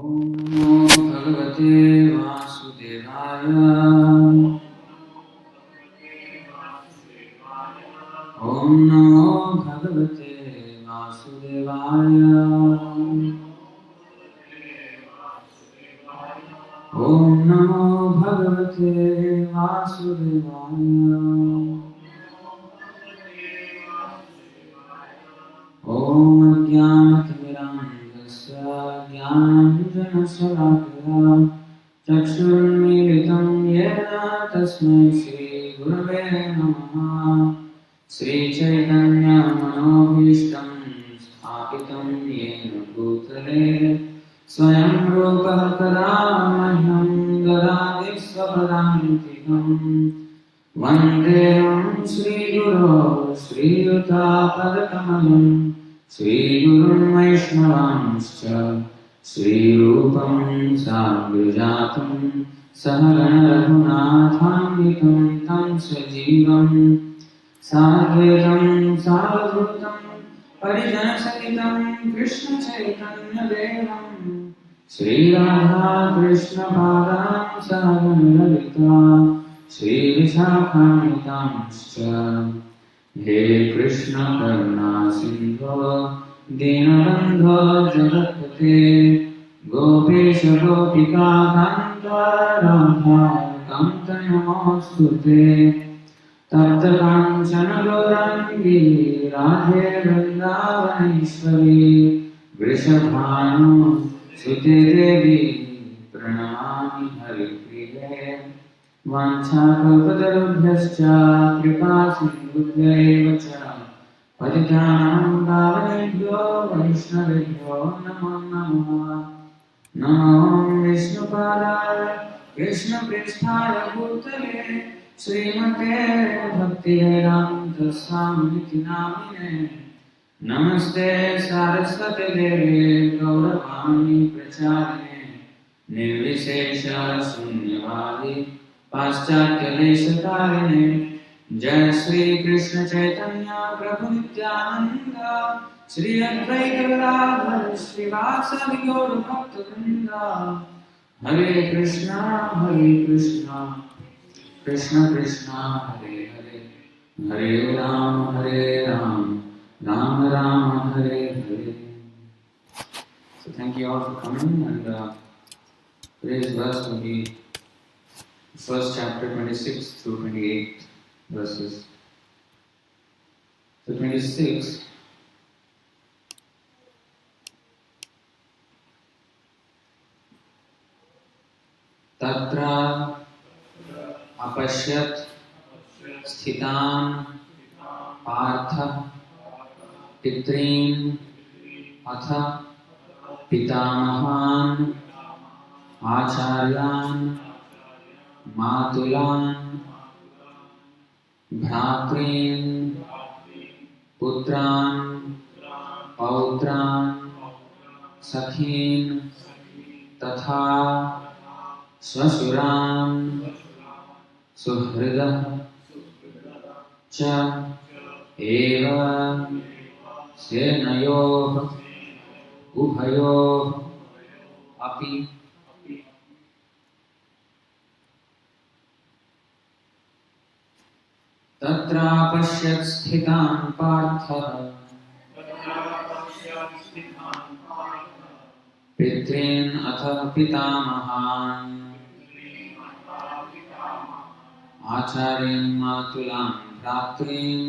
भगवते वासुदेवाय। ओम नमो भगवते वासुदेवाय। ओम नमो भगवते वासुदेवाय। ओम अज्ञानतिमिरान्धस्य ज्ञानाञ्जनशलाकया चक्षुर्मीलितं येन तस्मै श्रीगुरवे नमः। श्रीचैतन्यमनोभीष्टं स्थापितं येन भूतले स्वयं रूपः कदा मह्यं ददाति स्वपदान्तिकम्। वन्देऽहं श्रीगुरो श्रीयुतापदकमलं श्रीगुरुं वैष्णवांश्च श्रीरूपं साग्रजातं सहगणरघुनाथान्वितं तं सजीवं साद्वैतं सावधूतं परिजनसहितं कृष्णचैतन्यदेवं श्रीराधाकृष्णपादां सहगणललिता श्रीविशाखान्वितांश्च। हे कृष्ण करुणा सिन्धो दीनबन्धो जगत्पते गोपेश गोपिका कान्त राधाकान्त नमोऽस्तुते। तप्तकाञ्चन गौराङ्गी राधे वृन्दावनेश्वरी वृषभानुसुते देवी प्रणमामि हरिप्रिये। वाञ्छाकल्पतरुभ्यश्च कृपासिन्धुभ्यैव च पतितानां पावनेभ्यो वैष्णवेभ्यो नमो नमः। नमो विष्णुपादाय कृष्णप्रेष्ठाय भूतले श्रीमते भक्तिवेदान्तस्वामिनिति नामिने। नमस्ते सारस्वते देवे गौरवाणी प्रचारिणे निर्विशेष शून्यवादी पाश्चात्यदेशतारिणे। जय श्री कृष्ण चैतन्य प्रभु नित्यानंद श्री अद्वैत गदाधर श्रीवासदि गौर भक्तवृंद। हरे Krishna Krishna Krishna Hare Hare Hare Ram Ram Ram Hare Hare. So thank you all for coming, and today's verse will be first chapter 26 through 28 verses. So 26. Tatra apashyat sthitan partha pitrin atha pitamahan acharyan मातुलान भ्रातॄन पुत्रान पौत्रान सखीन तथा श्वशुरान सुहृदः च एव सेनयोः उभयोः अपि. तत्रापश्यत् स्थितान् पार्थः पितॄन् अथ पितामहान् आचार्यान् मातुलान् भ्रातॄन्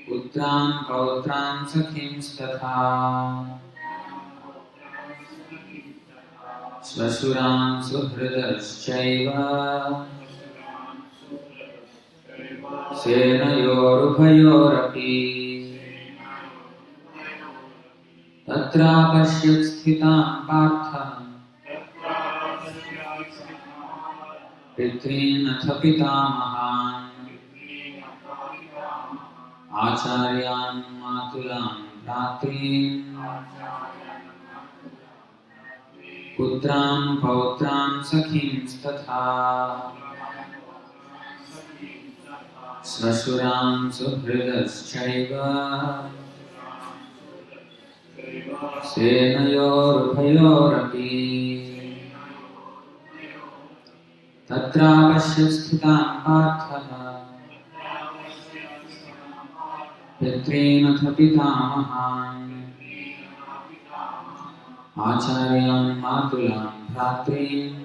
पुत्रान् पौत्रान् सखींस्तथा श्वशुरान् सुहृदश्चैव सेनयोरुभयोरपि. तत्रापश्यत् स्थितान् पार्थः पितॄन् अथ पितामहान् आचार्यान् मातुलान् भ्रातॄन् पुत्रान् पौत्रान् सखींस्तथा श्वशुरान् सुहृदश्चैव सेनयोरुभयोरपि तत्रापश्य स्थितान् पार्थः पितॄनथ पितामहान् आचार्यान् मातुलान् भ्रातॄन्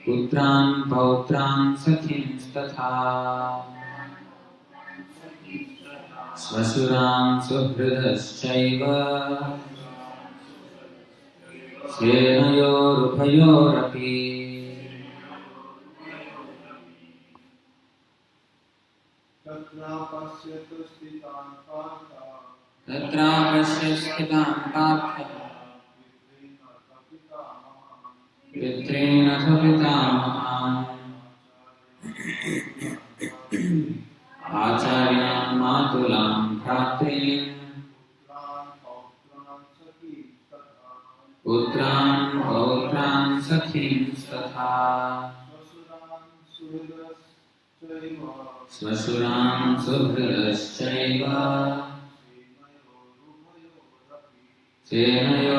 पुत्रान् पौत्रान् सखींस्तथा श्वशुरान् सुहृदश्चैव सेनयोरुभयोरपि तत्रापश्य स्थितान् पार्थः पितॄनथ पितामहान् आचार्यान् मातुलान् भ्रातॄन् पुत्रान् पौत्रान् सखींस्तथा श्वशुरान् सुहृदश्चैव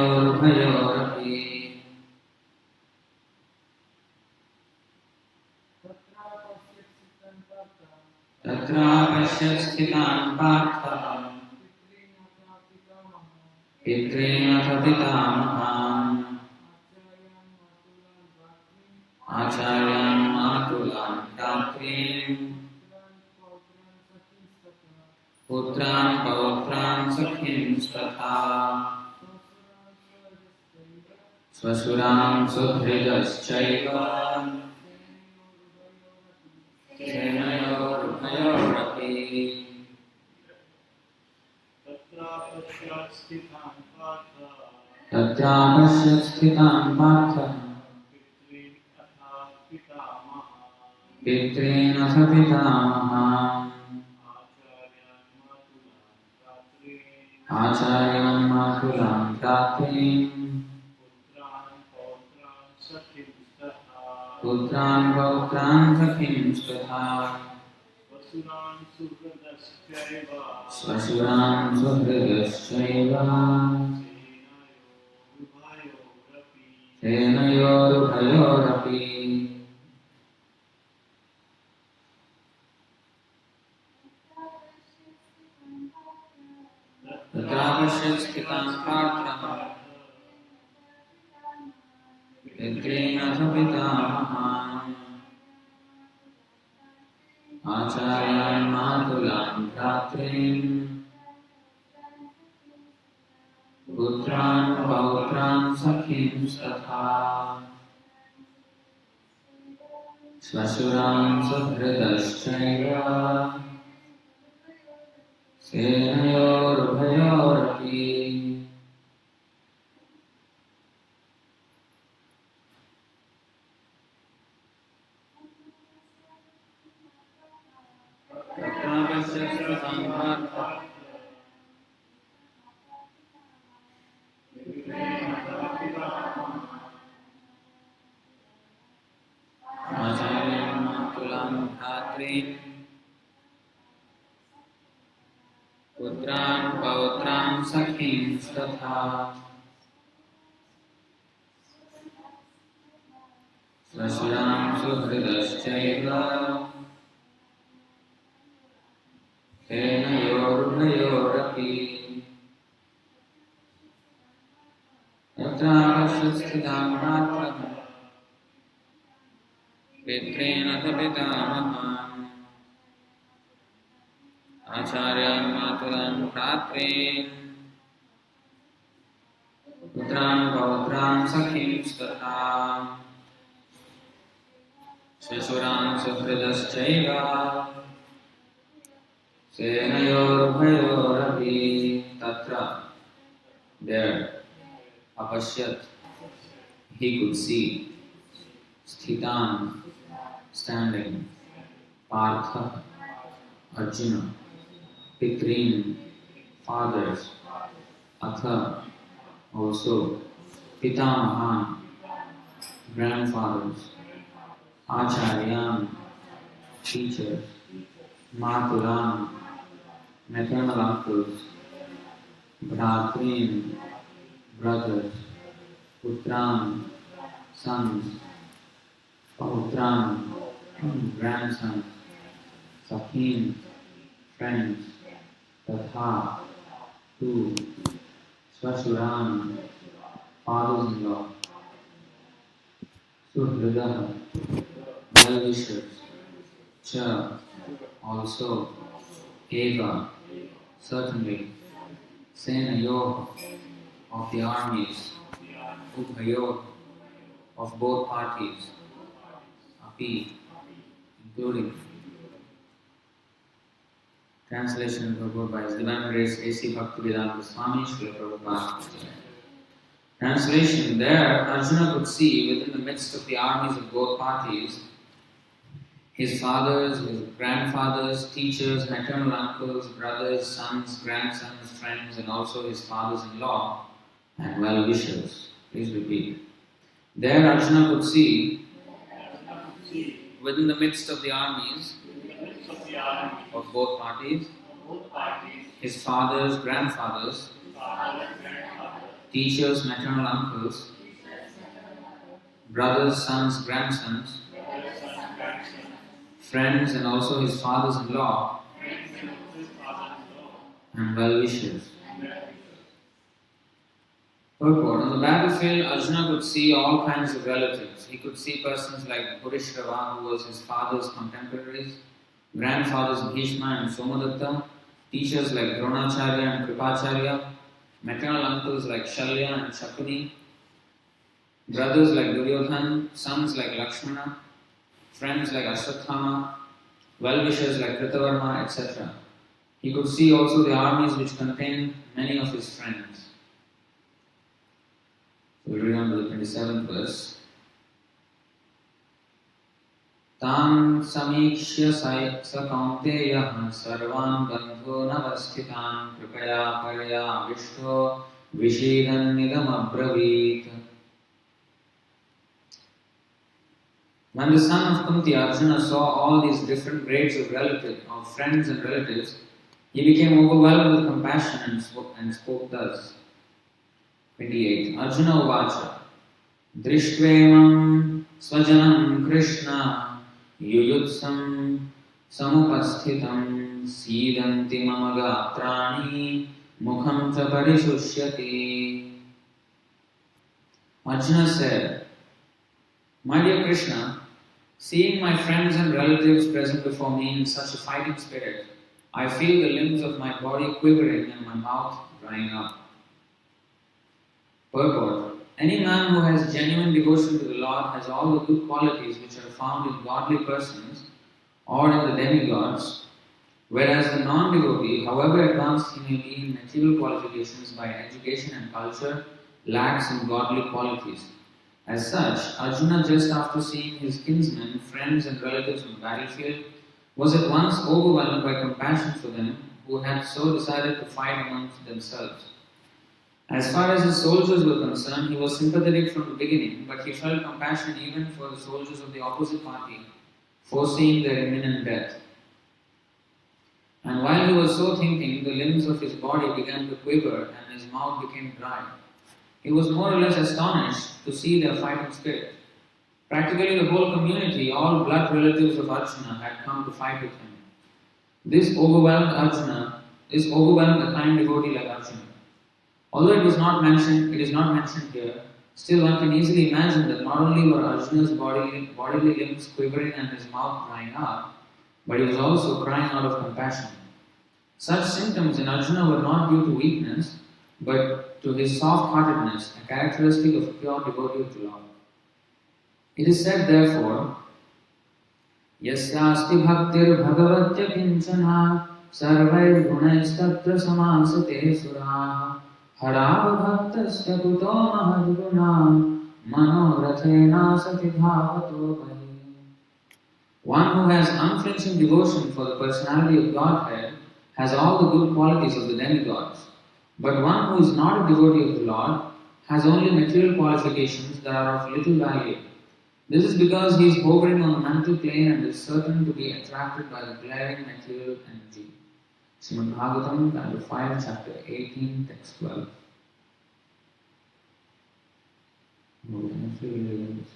सेनयोरुभयोरपि तत्रापश्य स्थितान् पार्थः पितॄनथ पितामहान् आचार्यान् मातुलान् भ्रातॄन् पुत्रान् पौत्रान् सखींस्तथा श्वशुरान् सुहृदश्चैव सेनयोरुभयोरपि तत्रापश्य स्थितान् पार्थः पितॄनथ पितामहान् आचार्यान् मातुलान् भ्रातॄन् पुत्रान् पौत्रान् सखींस्तथा श्वशुरान् सुहृदश्चैव सेनयोरुभयोरपि तत्रापश्य स्थितान् पार्थः पितॄनथ पितामहान् आचार्यान् मातुलान् भ्रातॄन् पुत्रान् पौत्रान् सखींस्तथा श्वशुरान् सुहृदश्चैव सेनयोरुभयोरपि तत्रापश्य स्थितान् पार्थः आचार्यान् मातुलान् भ्रातॄन् पुत्रान् पौत्रान् सखींस्तथा श्वशुरान् सुहृदश्चैव सेनयोरुभयोरपि तत्रापश्य स्थितान् पार्थः पितॄनथ पितामहान् आचार्यान् मातुलान् भ्रातॄन् पुत्रान् पौत्रान् सखींस्तथा श्वशुरान् सुहृदश्चैव सेनयोरुभयोरपि तत्र there apashyat he could see sthitan standing Partha Arjuna Pitreen fathers Atha also Pitamahan grandfathers Acharyan teachers Matulan maternal uncles Bhratrin, brothers, Putran, sons, Pautran, grandsons, Sakhim, friends, Tatha, two, Swasuran, fathers-in-law, Suhridah, well-wishers, Cha, also, Eva, certainly, Senayo, of the armies, Ubhayo, of both parties, Api, including. Translation purport by His Divine Grace A.C. Bhaktivedanta Swami Srila Prabhupada. Translation: there Arjuna could see within the midst of the armies of both parties his fathers, his grandfathers, teachers, maternal uncles, brothers, sons, grandsons, friends, and also his fathers-in-law and well-wishers. Please repeat. There Arjuna could see within the midst of the armies of both parties his fathers, grandfathers, teachers, maternal uncles, brothers, sons, grandsons, friends, and also his fathers-in-law and well-wishers. Purport: on the battlefield, Arjuna could see all kinds of relatives. He could see persons like Purushrava, who was his father's contemporaries, grandfathers Bhishma and Somadatta, teachers like Dronacharya and Kripacharya, maternal uncles like Shalya and Shakuni, brothers like Duryodhan, sons like Lakshmana, friends like Ashwathama, well-wishers like Kritavarma, etc. He could see also the armies which contained many of his friends. So we'll read on to the 27th verse. Tan samikshya sa kaunteyah sarvan bandho navasthitan kripaya parya vishto vishidan nidam abravit. When the son of Kunti, Arjuna, saw all these different grades of relatives, of friends and relatives, he became overwhelmed with compassion and spoke thus. 28. Arjuna uvacha Drishtvaimam svajanam Krishna yuyutsam samupasthitam sidanti mama gatrani mukham cha parishusyati. Arjuna said, my dear Krishna, seeing my friends and relatives present before me in such a fighting spirit, I feel the limbs of my body quivering and my mouth drying up. Purport: any man who has genuine devotion to the Lord has all the good qualities which are found in godly persons or in the demigods, whereas the non-devotee, however advanced he may be in material qualifications by education and culture, lacks in godly qualities. As such, Arjuna, just after seeing his kinsmen, friends and relatives on the battlefield, was at once overwhelmed by compassion for them who had so decided to fight amongst themselves. As far as his soldiers were concerned, he was sympathetic from the beginning, but he felt compassion even for the soldiers of the opposite party, foreseeing their imminent death. And while he was so thinking, the limbs of his body began to quiver and his mouth became dry. He was more or less astonished to see their fighting spirit. Practically the whole community, all blood relatives of Arjuna, had come to fight with him. This overwhelmed the kind devotee like Arjuna. Although it is not mentioned here, still one can easily imagine that not only were Arjuna's bodily limbs quivering and his mouth drying up, but he was also crying out of compassion. Such symptoms in Arjuna were not due to weakness, but to his soft-heartedness, a characteristic of a pure devotee of the Lord. It is said, therefore, Yasyasti bhaktir bhagavatya kinchana sarvair gunaistatra samasate suraha harava bhaktasya kuto mahadguna manorathena sati bhavato bhaye. One who has unflinching devotion for the personality of Godhead has all the good qualities of the demigods. But one who is not a devotee of the Lord has only material qualifications that are of little value. This is because he is hovering on the mental plane and is certain to be attracted by the glaring material energy. Srimad Bhagavatam, Canto 5, Chapter 18, Text 12. Oh, I'm actually reading this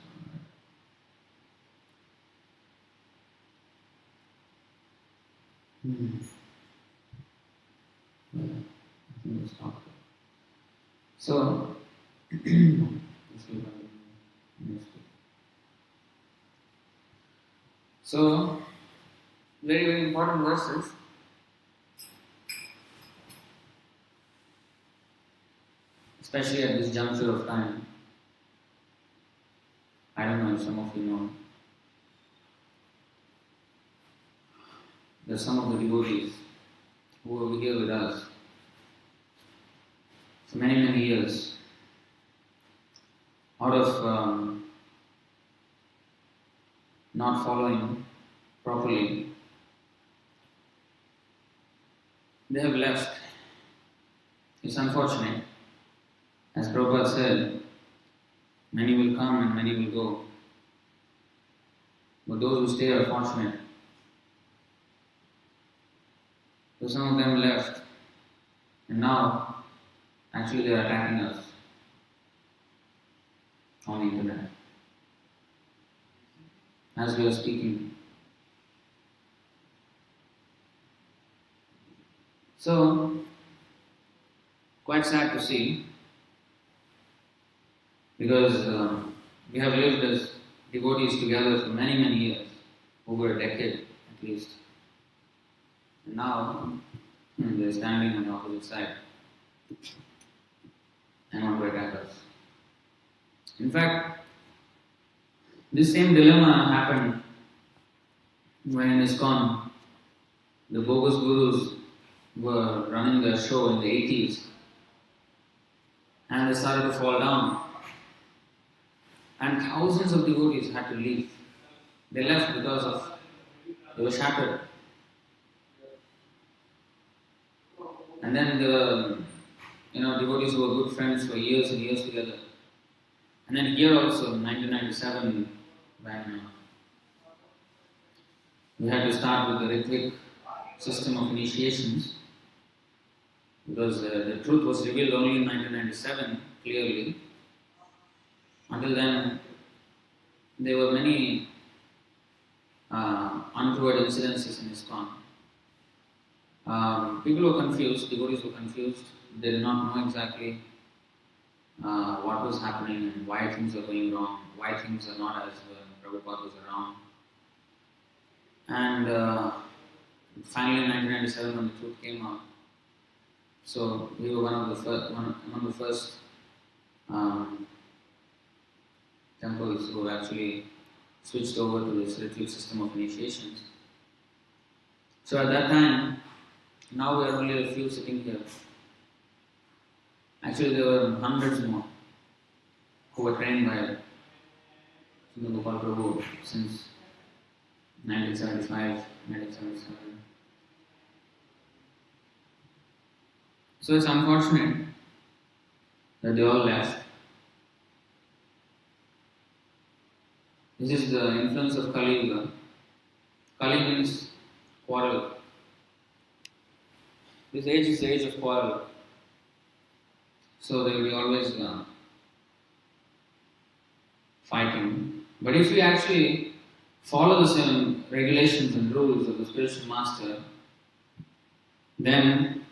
one. Well, I think we'll stop there. So, let's see what next week. So, very, very important verses. Especially at this juncture of time. I don't know if some of you know. There are some of the devotees who were here with us for many, many years. Out of not following properly, they have left. It's unfortunate. As Prabhupada said, many will come and many will go. But those who stay are fortunate. So some of them left. And now, actually they are attacking us on the internet. As we are speaking. So, quite sad to see. Because we have lived as devotees together for many, many years, over a decade at least. And now they're standing on the opposite side and want to attack us. In fact, this same dilemma happened when in ISKCON the bogus gurus were running their show in the 80s and they started to fall down. And thousands of devotees had to leave. They left because they were shattered. And then the devotees who were good friends for years and years together. And then here also in 1997, when we had to start with the Ritvik system of initiations, because the truth was revealed only in 1997 clearly. Until then, there were many untoward incidences in ISKCON. People were confused, devotees were confused. They did not know exactly what was happening and why things were going wrong, why things are not as when Prabhupada was around. And finally in 1997 when the truth came out, so we were among the first temples who actually switched over to this Ritvik system of initiations. So at that time, now we are only a few sitting here. Actually there were hundreds more who were trained by Srila Gopal Prabhu since 1975, 1977. So it's unfortunate that they all left. This is the influence of Kali Yuga. Kali means quarrel. This age is the age of quarrel. So they will be always fighting. But if we actually follow the same regulations and rules of the spiritual master, then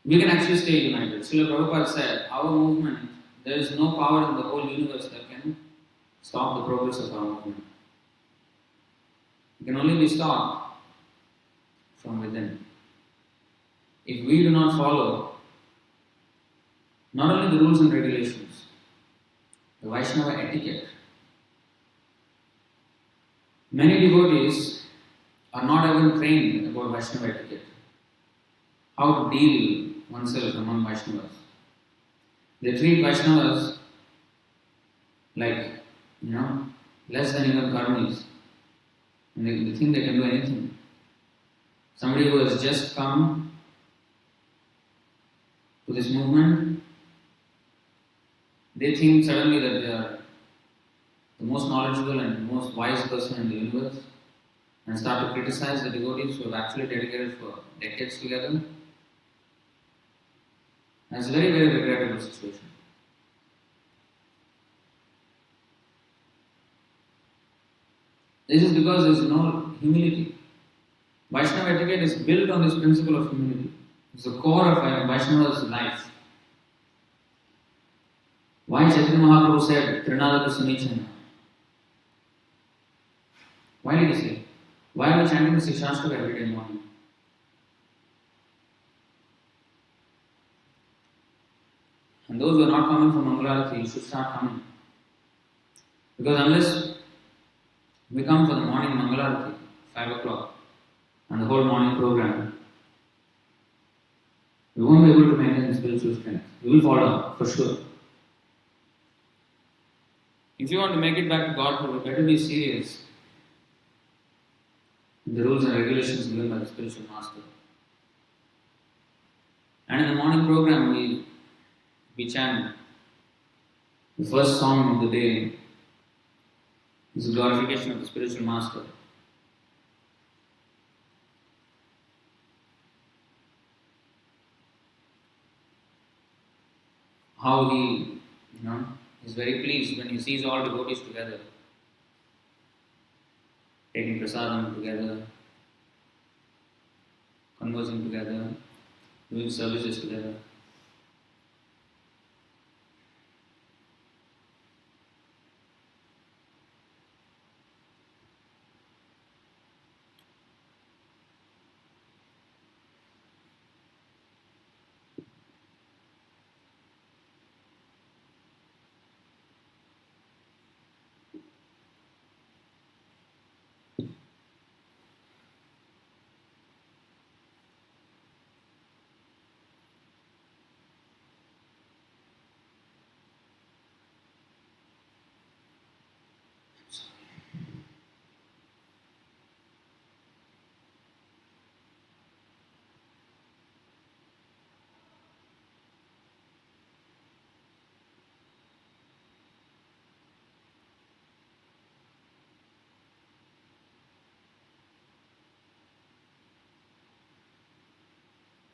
we can actually stay united. Srila Prabhupada said, our movement, there is no power in the whole universe that can stop the progress of our movement. It can only be stopped from within. If we do not follow not only the rules and regulations, the Vaishnava etiquette. Many devotees are not even trained about Vaishnava etiquette. How to deal oneself among Vaishnavas. They treat Vaishnavas like, less than even karmis. And they think they can do anything. Somebody who has just come to this movement, they think suddenly that they are the most knowledgeable and most wise person in the universe, and start to criticize the devotees who have actually dedicated for decades together. That's a very, very regrettable situation. This is because there is no humility. Vaishnava etiquette is built on this principle of humility. It's the core of Vaishnava's life. Why Chaitanya Mahaprabhu said, Trinadata Sunichana? Why did he say? Why are we chanting the Sikshashtaka every day morning? And those who are not coming for Mangalarati, you should start coming. Because unless we come for the morning Mangalarati, 5 o'clock, and the whole morning program, we won't be able to maintain spiritual strength. We will fall down, for sure. If you want to make it back to Godhead, you better be serious in the rules and regulations given by the spiritual master. And in the morning program, we chant the first song of the day is a glorification of the spiritual master. How he, is very pleased when he sees all devotees together, taking prasadam together, conversing together, doing services together.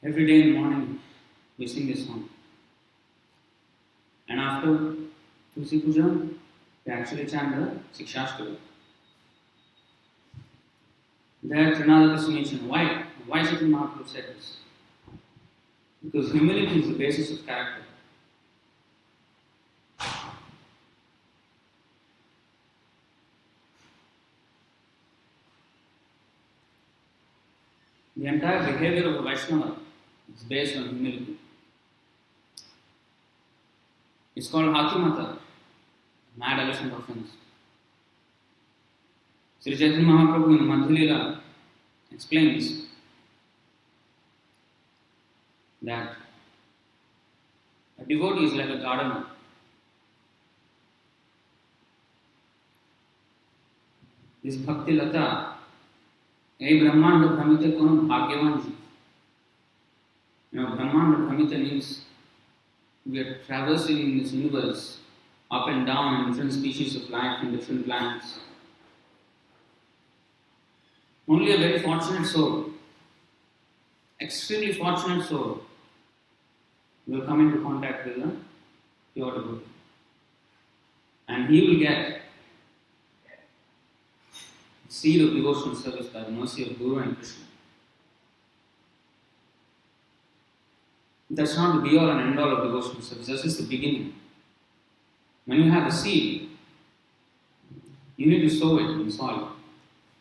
Every day in the morning, we sing this song. And after Tulsi Puja, we actually chant the Sikshashtaka. There, Trinadata Sunichana. Why? Why Chaitanya Mahaprabhu said this? Because humility is the basis of character. The entire behavior of a Vaishnava is based on humility. It's called Hatimata, mad elephant offense. Sri Chaitanya Mahaprabhu in the Madhya Leela explains that a devotee is like a gardener. This Bhakti Lata, a Brahmanda Brahmita Konam Bhagyavanji. Brahmanda Brahmita means we are traversing in this universe, up and down in different species of life in different planets. Only a very fortunate soul, extremely fortunate soul, will come into contact with a pure devotee. And he will get the seed of devotional service by the mercy of Guru and Krishna. That's not the be all and end all of devotional service, that's just the beginning. When you have a seed, you need to sow it in soil.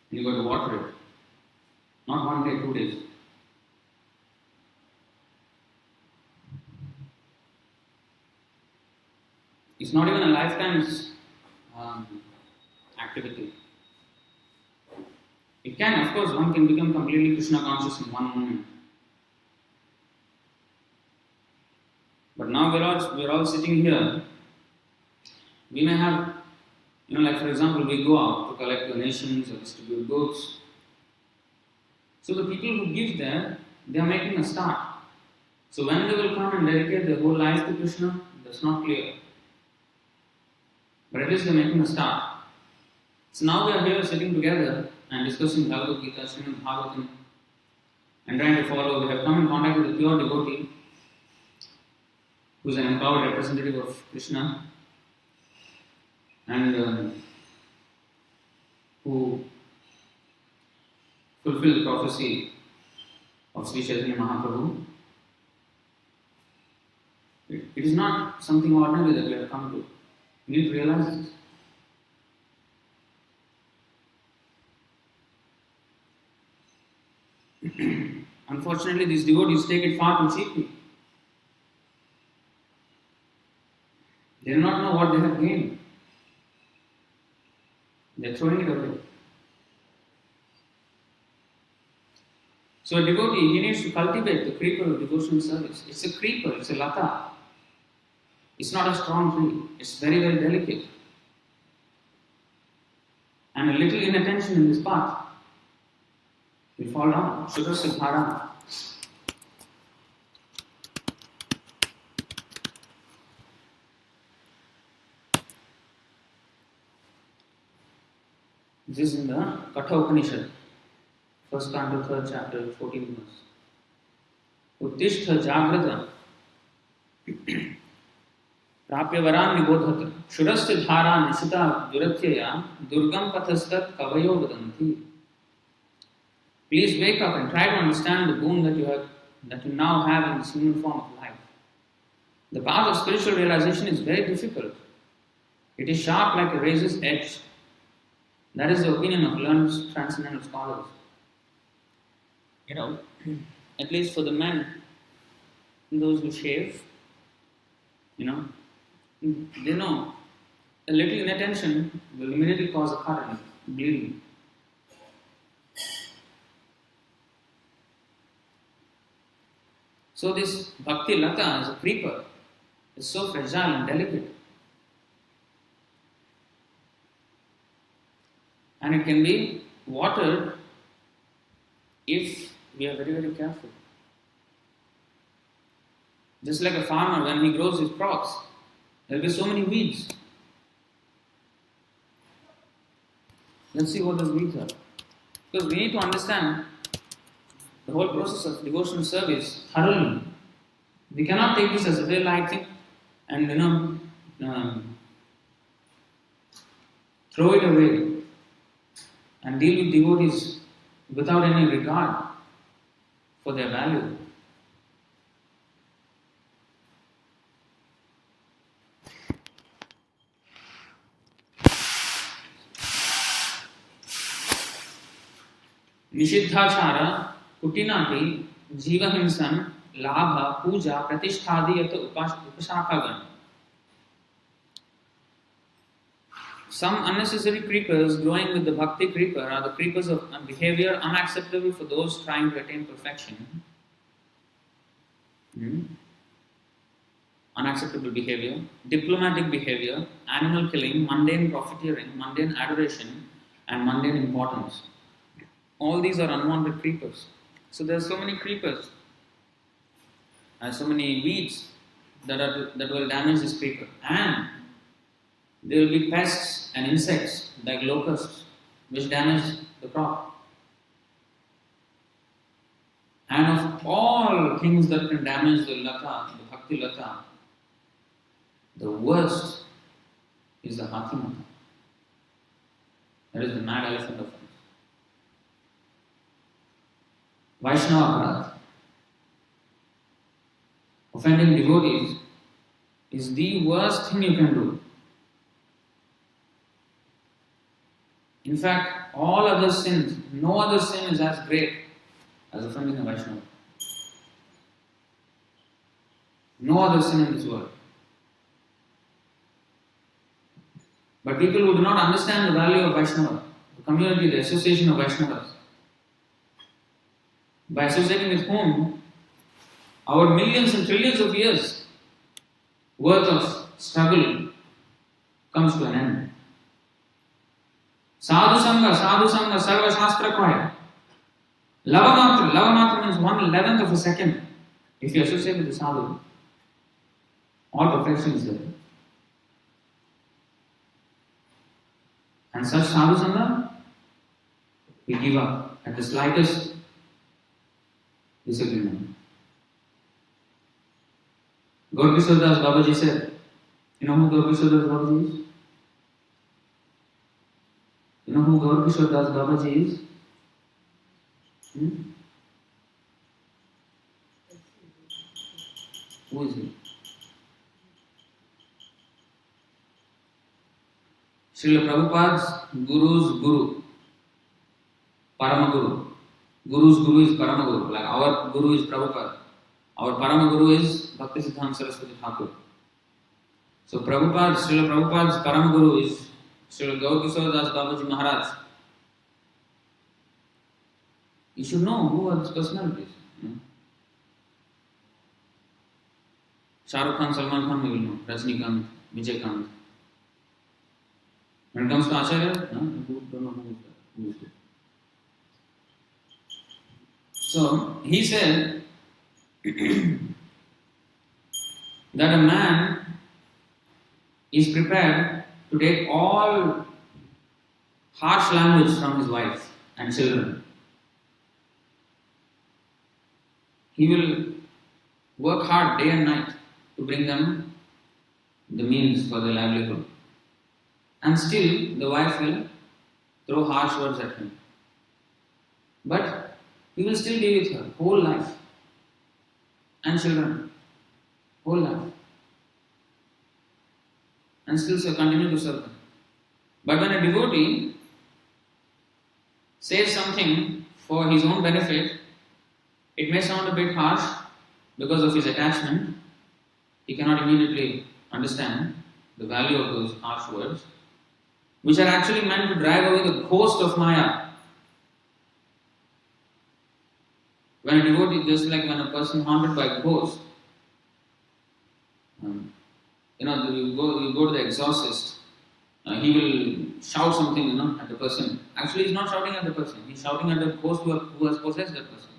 And you got to water it. Not 1 day, 2 days. It's not even a lifetime's activity. It can, of course, one can become completely Krishna conscious in one moment. But now we're all sitting here. We may have, like for example, we go out to collect donations or distribute goods. So the people who give there, they are making a start. So when they will come and dedicate their whole life to Krishna, that's not clear. But at least they are making a start. So now we are here sitting together and discussing Bhagavad Gita, Srimad Bhagavatam, and trying to follow, we have come in contact with a pure devotee who is an empowered representative of Krishna and who fulfilled the prophecy of Sri Chaitanya Mahaprabhu. It is not something ordinary that we have come to. We need to realize this. Unfortunately, these devotees take it far too cheaply. They do not know what they have gained. They are throwing it away. So a devotee, he needs to cultivate the creeper of devotional service. It's a creeper, it's a lata. It's not a strong tree. It's very, very delicate. And a little inattention in this path will fall down. Shuddha Siddhara. This is in the Katha Upanishad, first canto, third chapter, 14th verse. Uttishtha Jagrata Prapya Varan Nibodhata Shurasya Dhara Nishita Duratyaya Durgam Pathastat Kavayo Vadanti. Please wake up and try to understand the boon that you now have in this human form of life. The path of spiritual realization is very difficult. It is sharp like a razor's edge. That is the opinion of learned transcendental scholars. At least for the men, those who shave, they know a little inattention will immediately cause a cut and bleeding. So this bhakti lata is a creeper. It's so fragile and delicate. And it can be watered if we are very, very careful. Just like a farmer, when he grows his crops, there will be so many weeds. Let's see what those weeds are. Because we need to understand the whole process of devotional service thoroughly. We cannot take this as a very light thing and throw it away and deal with devotees without any regard for their value. Nishiddhachara Kutinati Jivahinsan Labha Puja Pratisthadiyata Upashakagan. Some unnecessary creepers growing with the bhakti creeper are the creepers of behavior unacceptable for those trying to attain perfection. Unacceptable behavior, diplomatic behavior, animal killing, mundane profiteering, mundane adoration, and mundane importance. All these are unwanted creepers. So there are so many creepers and so many weeds that will damage this creeper. And there will be pests and insects like locusts which damage the crop. And of all things that can damage the lata, the bhakti lata, the worst is the hathi mata. That is the mad elephant offense. Vaishnava aparadha. Offending devotees is the worst thing you can do. In fact, all other sins, no other sin is as great as offending a Vaishnava. No other sin in this world. But people who do not understand the value of Vaishnava, the community, the association of Vaishnavas, by associating with whom our millions and trillions of years worth of struggle comes to an end. Sadhu Sangha, Sarva Shastra Kwaya. Lava Matra means 1/11th of a second. If you associate with the sadhu, all perfection is there. And such sadhu Sangha We give up at the slightest disagreement. Gaur Kishore Das Babaji said, you know who Gaur Kishore Das Babaji is? You know who Gaur Kishore Das Babaji is? Who is he? Srila Prabhupada's Guru's Guru, Paramaguru. Guru's Guru is Paramaguru, like our Guru is Prabhupada. Our Paramaguru is Bhaktisiddhanta Saraswati Thakur. So Srila Prabhupada's Paramaguru is Srila Gaur Kishore Das Babaji Maharaj. You should know who are these personalities. Shah Rukh Khan, Salman Khan, we will know. Rajnikant, Vijay. When it comes to Acharya, who don't know who is that? So he said that a man is prepared to take all harsh language from his wife and children. He will work hard day and night to bring them the means for their livelihood. And still the wife will throw harsh words at him. But he will still be with her whole life. And children. Whole life. And still continue to serve them. But when a devotee says something for his own benefit, it may sound a bit harsh because of his attachment. He cannot immediately understand the value of those harsh words, which are actually meant to drive away the ghost of Maya. When a devotee, just like when a person haunted by a ghost, you go to the exorcist, he will shout something, at the person. Actually, he's not shouting at the person. He's shouting at the ghost who has possessed that person.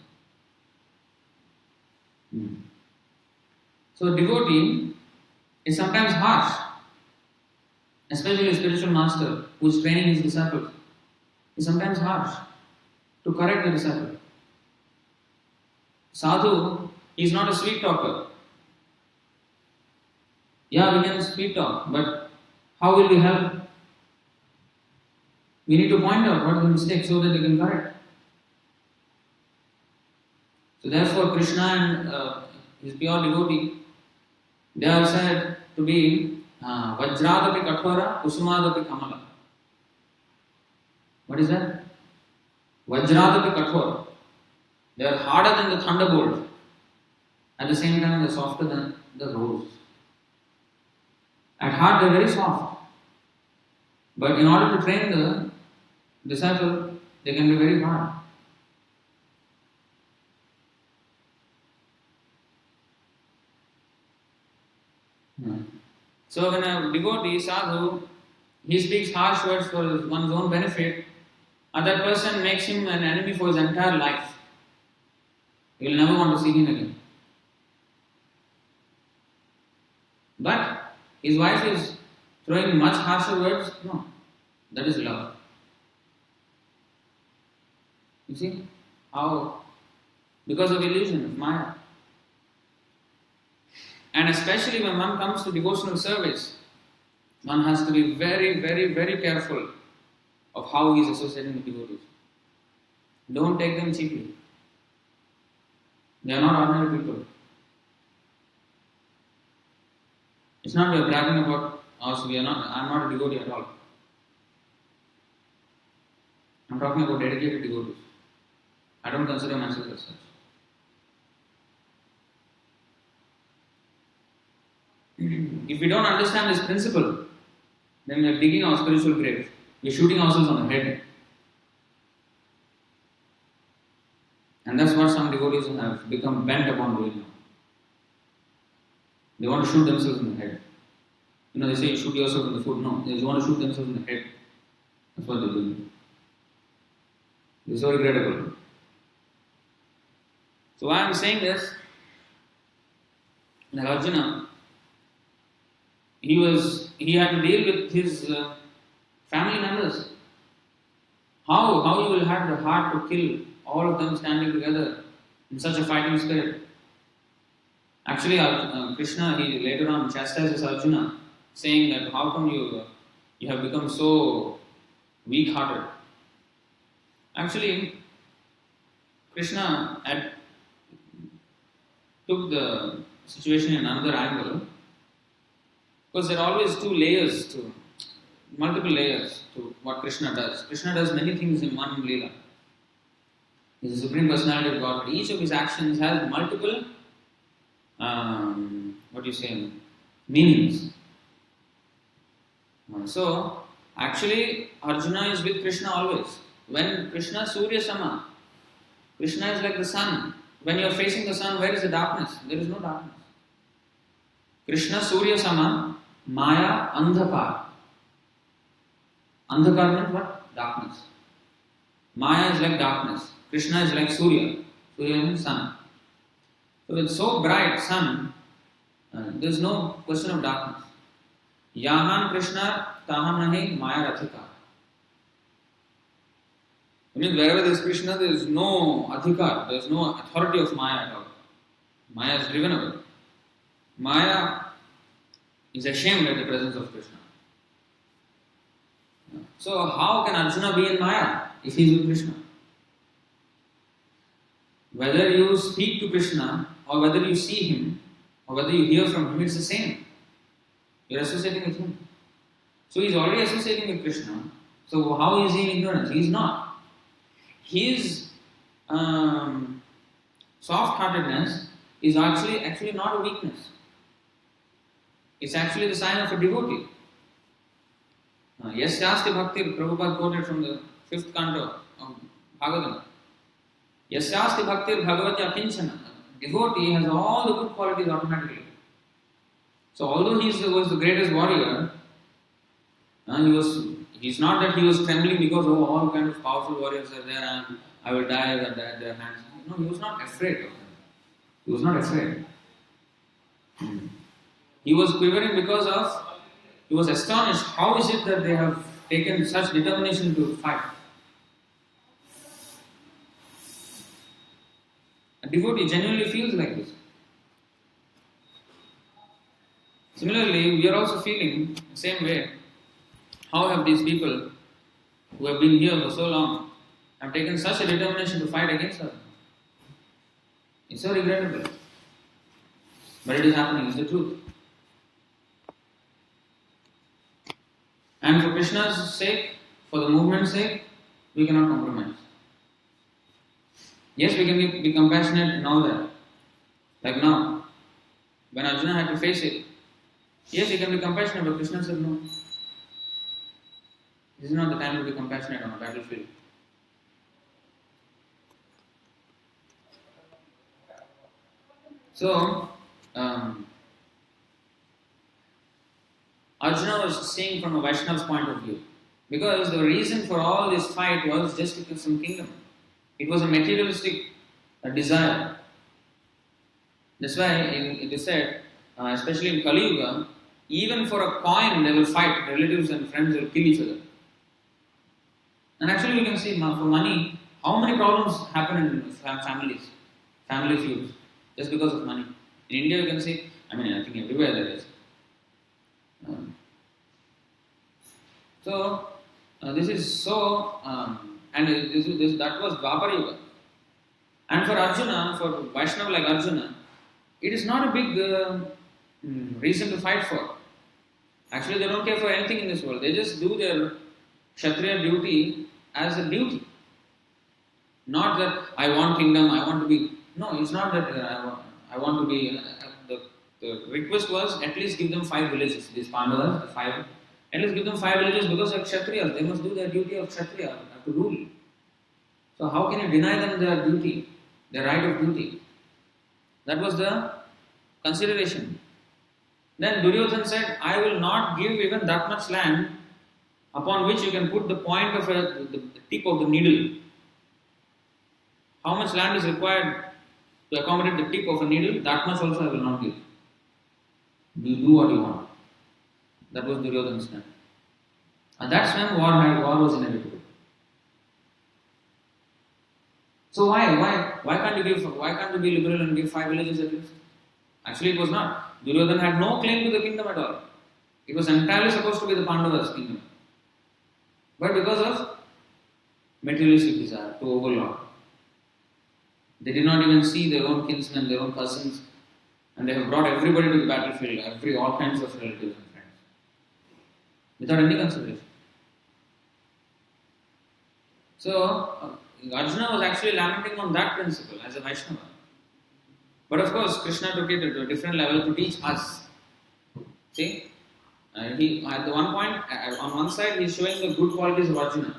So, a devotee is sometimes harsh, especially a spiritual master who is training his disciples. Is sometimes harsh to correct the disciple. Sadhu is not a sweet talker. Yeah, we can sweet talk, but how will we help? We need to point out what is the mistake so that they can correct. So therefore, Krishna and his pure devotee, they are said to be Vajradapi Kathora, Kusumadapi Kamala. What is that? Vajradapi Kathora. They are harder than the thunderbolt. At the same time, they are softer than the rose. At heart, they are very soft. But in order to train the disciple, they can be very hard. So when a devotee, sadhu, he speaks harsh words for one's own benefit, and that person makes him an enemy for his entire life. He will never want to see him again. But his wife is throwing much harsher words. No, that is love. You see how? Because of illusion, of Maya. And especially when one comes to devotional service, one has to be very, very, very careful of how he is associating with devotees. Don't take them cheaply. They are not ordinary people. It's not we are bragging about us. I am not a devotee at all. I am talking about dedicated devotees. I don't consider myself as such. If we don't understand this principle, then we are digging our spiritual grave. We are shooting ourselves on the head. And that's what some devotees have become bent upon doing now. They want to shoot themselves in the head. They say you shoot yourself in the foot. No, they just want to shoot themselves in the head. That's what they're doing. It's so regrettable. So why I'm saying this, like Arjuna, he had to deal with his family members. How you will have the heart to kill all of them standing together in such a fighting spirit? Actually, Krishna, he later on chastises Arjuna, saying that how come you have become so weak-hearted? Actually, Krishna had took the situation in another angle, because there are always multiple layers to what Krishna does. Krishna does many things in one Leela. He is the Supreme Personality of God, but each of his actions has multiple, meanings. So, actually, Arjuna is with Krishna always. When Krishna Surya Sama, Krishna is like the sun. When you are facing the sun, where is the darkness? There is no darkness. Krishna Surya Sama, Maya Andhakar. Andhakar means what? Darkness. Maya is like darkness. Krishna is like Surya. Surya means sun. So it's so bright sun, there is no question of darkness. Yahan Krishna, tahan nahi Maya Rathika. I mean, wherever there is Krishna, there is no adhikar, there is no authority of Maya at all. Maya is driven away. Maya is ashamed at the presence of Krishna. So how can Arjuna be in Maya if he is with Krishna? Whether you speak to Krishna, or whether you see him, or whether you hear from him, it's the same. You are associating with him. So he is already associating with Krishna. So how is he in ignorance? He is not. His soft-heartedness is actually not a weakness. It's actually the sign of a devotee. Yasyasti bhakti, Prabhupada quoted from the 5th canto of Bhagavatam. Yasyasti bhakti bhagavati akinchana. Devotee has all the good qualities automatically. So although he was the greatest warrior, he's not that he was trembling because all kind of powerful warriors are there and I will die at their hands. No, he was not afraid of them. He was not afraid. He was quivering because he was astonished. How is it that they have taken such determination to fight? A devotee genuinely feels like this. Similarly, we are also feeling the same way. How have these people who have been here for so long have taken such a determination to fight against us? It's so regrettable. But it is happening, it's the truth. And for Krishna's sake, for the movement's sake, we cannot compromise. Yes, we can be compassionate in all that. Like now, when Arjuna had to face it, yes, he can be compassionate, but Krishna said no. This is not the time to be compassionate on a battlefield. So, Arjuna was seeing from a Vaishnava's point of view. Because the reason for all this fight was just to get some kingdom. It was a materialistic desire. That's why it is said, especially in Kali Yuga, even for a coin they will fight, relatives and friends will kill each other. And actually we can see for money, how many problems happen in families, family feuds, just because of money. In India you can see, I think everywhere there is. This is so, and that was Dwapara Yuga. And for Arjuna, for Vaishnava like Arjuna, it is not a big reason to fight for. Actually, they don't care for anything in this world. They just do their Kshatriya duty as a duty. Not that I want kingdom, I want to be. No, it's not that I want to be. The request was at least give them 5 villages. These Pandavas, the 5. At least give them 5 villages because they are Kshatriyas. They must do their duty of Kshatriya, to rule. So how can you deny them their duty, their right of duty? That was the consideration. Then Duryodhana said, I will not give even that much land upon which you can put the point of the tip of the needle. How much land is required to accommodate the tip of a needle? That much also I will not give. You do what you want. That was Duryodhana's stand. And that's when war was inevitable. So why can't you give? Why can't you be liberal and give 5 villages at least? Actually, it was not. Duryodhana had no claim to the kingdom at all. It was entirely supposed to be the Pandavas' kingdom. But because of materialistic desire to overlord, they did not even see their own kinsmen, their own cousins, and they have brought everybody to the battlefield, all kinds of relatives and friends, without any consideration. So, Arjuna was actually lamenting on that principle as a Vaishnava. But of course, Krishna took it to a different level to teach us. See, he at the one point, on one side, he is showing the good qualities of Arjuna.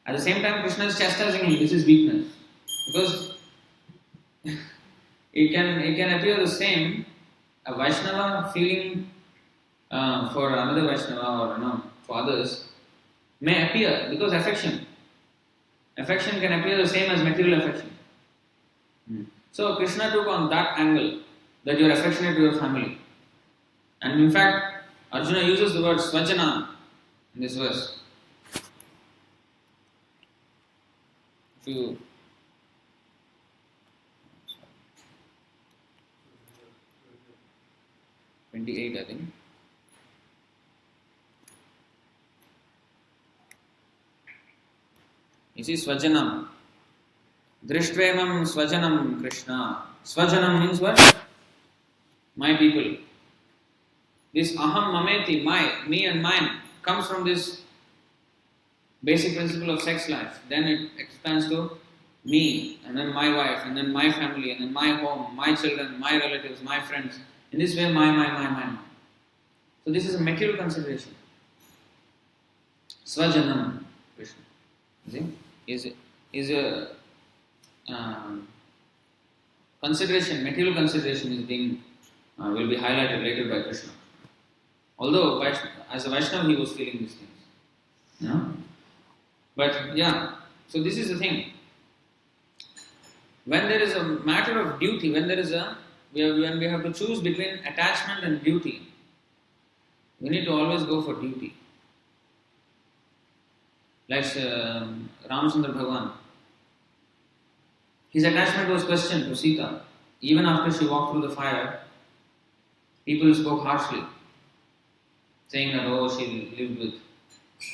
At the same time, Krishna is chastising him. This is weakness, because it can appear the same. A Vaishnava feeling for another Vaishnava or for others may appear because affection can appear the same as material affection. So Krishna took on that angle that you are affectionate to your family, and in fact Arjuna uses the word svajana in this verse. If you 28, I think. You see, Swajanam. Drishtvenam Swajanam Krishna. Swajanam means what? My people. This aham mameti, my, me and mine, comes from this basic principle of sex life. Then it expands to me, and then my wife, and then my family, and then my home, my children, my relatives, my friends. In this way, my. So this is a material consideration. Swajanam Krishna. See? Is a consideration, material consideration is being will be highlighted later by Krishna. Although as a Vaishnava he was feeling these things. Yeah? But yeah, so this is the thing. When there is a matter of duty, when we have to choose between attachment and duty, we need to always go for duty. Like Ramchandra Bhagavan. His attachment was questioned to Sita. Even after she walked through the fire, people spoke harshly, saying that, she lived with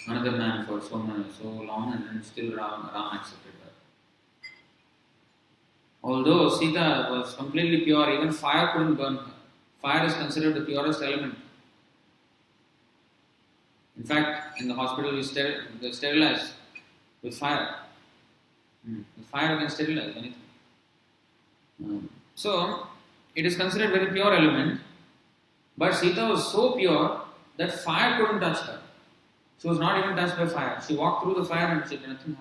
another man for so long and still Ram accepted her. Although Sita was completely pure, even fire couldn't burn her. Fire is considered the purest element. In fact, in the hospital they sterilize with fire. With fire can sterilize anything. So, it is considered very pure element, but Sita was so pure that fire couldn't touch her. She was not even touched by fire. She walked through the fire and nothing happened.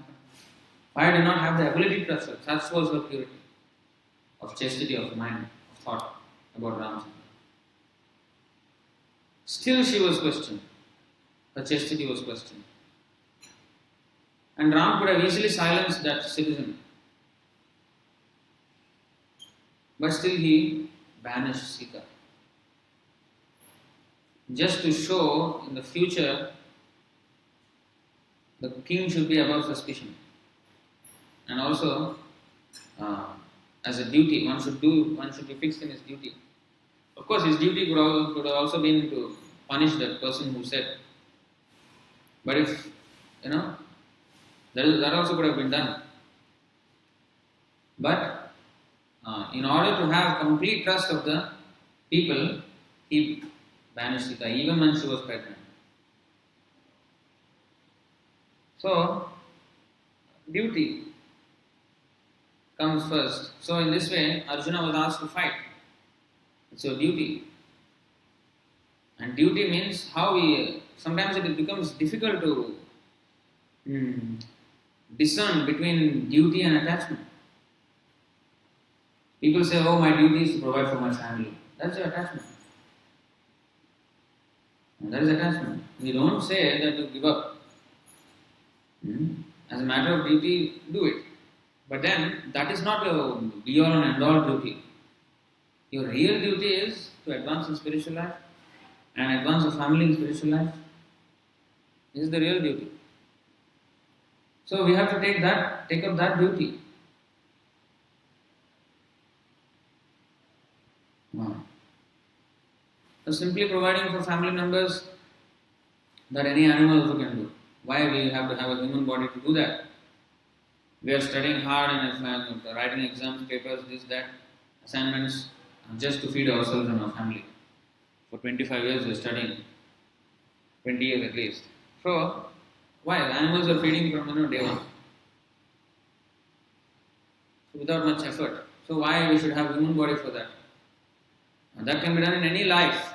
Fire did not have the ability to touch her. Such was her purity of chastity of mind, of thought about Ramchandra. Still she was questioned. Her chastity was questioned. And Ram could have easily silenced that citizen. But still he banished Sita. Just to show in the future the king should be above suspicion. And also as a duty, one should be fixed in his duty. Of course his duty could have also been to punish that person who said. But if, that also could have been done. But in order to have complete trust of the people, he banished Sita even when she was pregnant. So, duty comes first. So in this way, Arjuna was asked to fight. It's your duty. And duty means how sometimes it becomes difficult to discern between duty and attachment. People say, my duty is to provide for my family. That's your attachment. And that is attachment. We don't say that you give up. As a matter of duty, do it. But then, that is not your be-all and end-all duty. Your real duty is to advance in spiritual life and advance your family in spiritual life. This is the real duty. So we have to take up that duty. Wow. So simply providing for family members that any animal also can do. Why we have to have a human body to do that? We are studying hard and writing exams, papers, this, that, assignments, just to feed ourselves and our family. For 25 years we are studying, 20 years at least. So, why? The animals are feeding from day one. So without much effort. So why we should have human body for that? And that can be done in any life.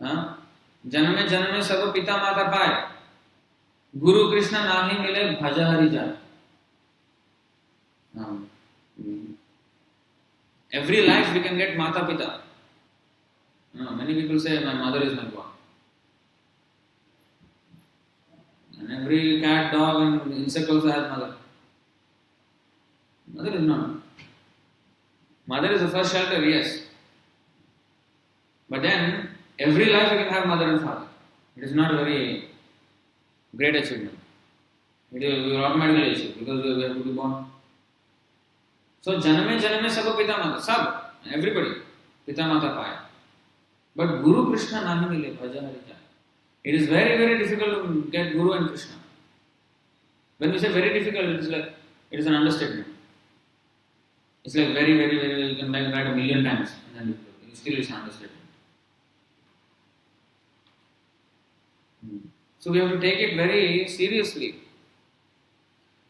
Janame janame sab pita mata paye. Guru Krishna nahi mile bhaja hari jai. Every life we can get mata pita. Many people say my mother is my God. And every cat, dog and insect also has mother. Mother is not. Mother is the first shelter, yes. But then, every life you can have mother and father. It is not a very great achievement. It will automatically achieve because we have to be born. So, janame sab pita mata. Sab, everybody. Pita mata paya. But Guru Krishna nahi mile bhaja hari jai. It is very, very difficult to get Guru and Krishna. When we say very difficult, it is an understatement. It's like very, very, very, you can write a million times and then still it's an understatement. So we have to take it very seriously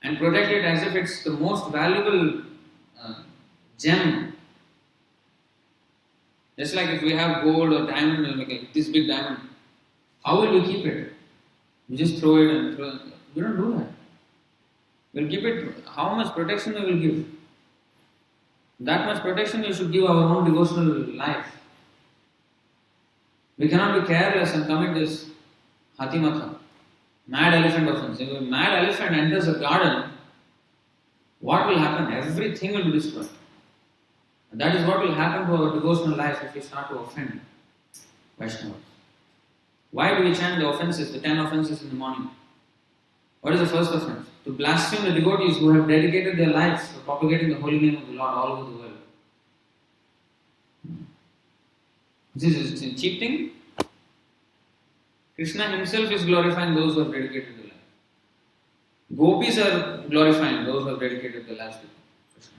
and protect it as if it's the most valuable gem. Just like if we have gold or diamond, like this big diamond, how will we keep it? We just throw it and throw it. We don't do that. We'll keep it. How much protection we will give? That much protection we should give our own devotional life. We cannot be careless and commit this Hatimatha, mad elephant offense. If a mad elephant enters a garden, what will happen? Everything will be destroyed. And that is what will happen to our devotional life if we start to offend Vaishnavas. Why do we chant the offenses, the 10 offenses in the morning? What is the first offense? To blaspheme the devotees who have dedicated their lives for propagating the holy name of the Lord all over the world. This is a cheap thing. Krishna himself is glorifying those who have dedicated their life. Gopis are glorifying those who have dedicated their lives to Krishna.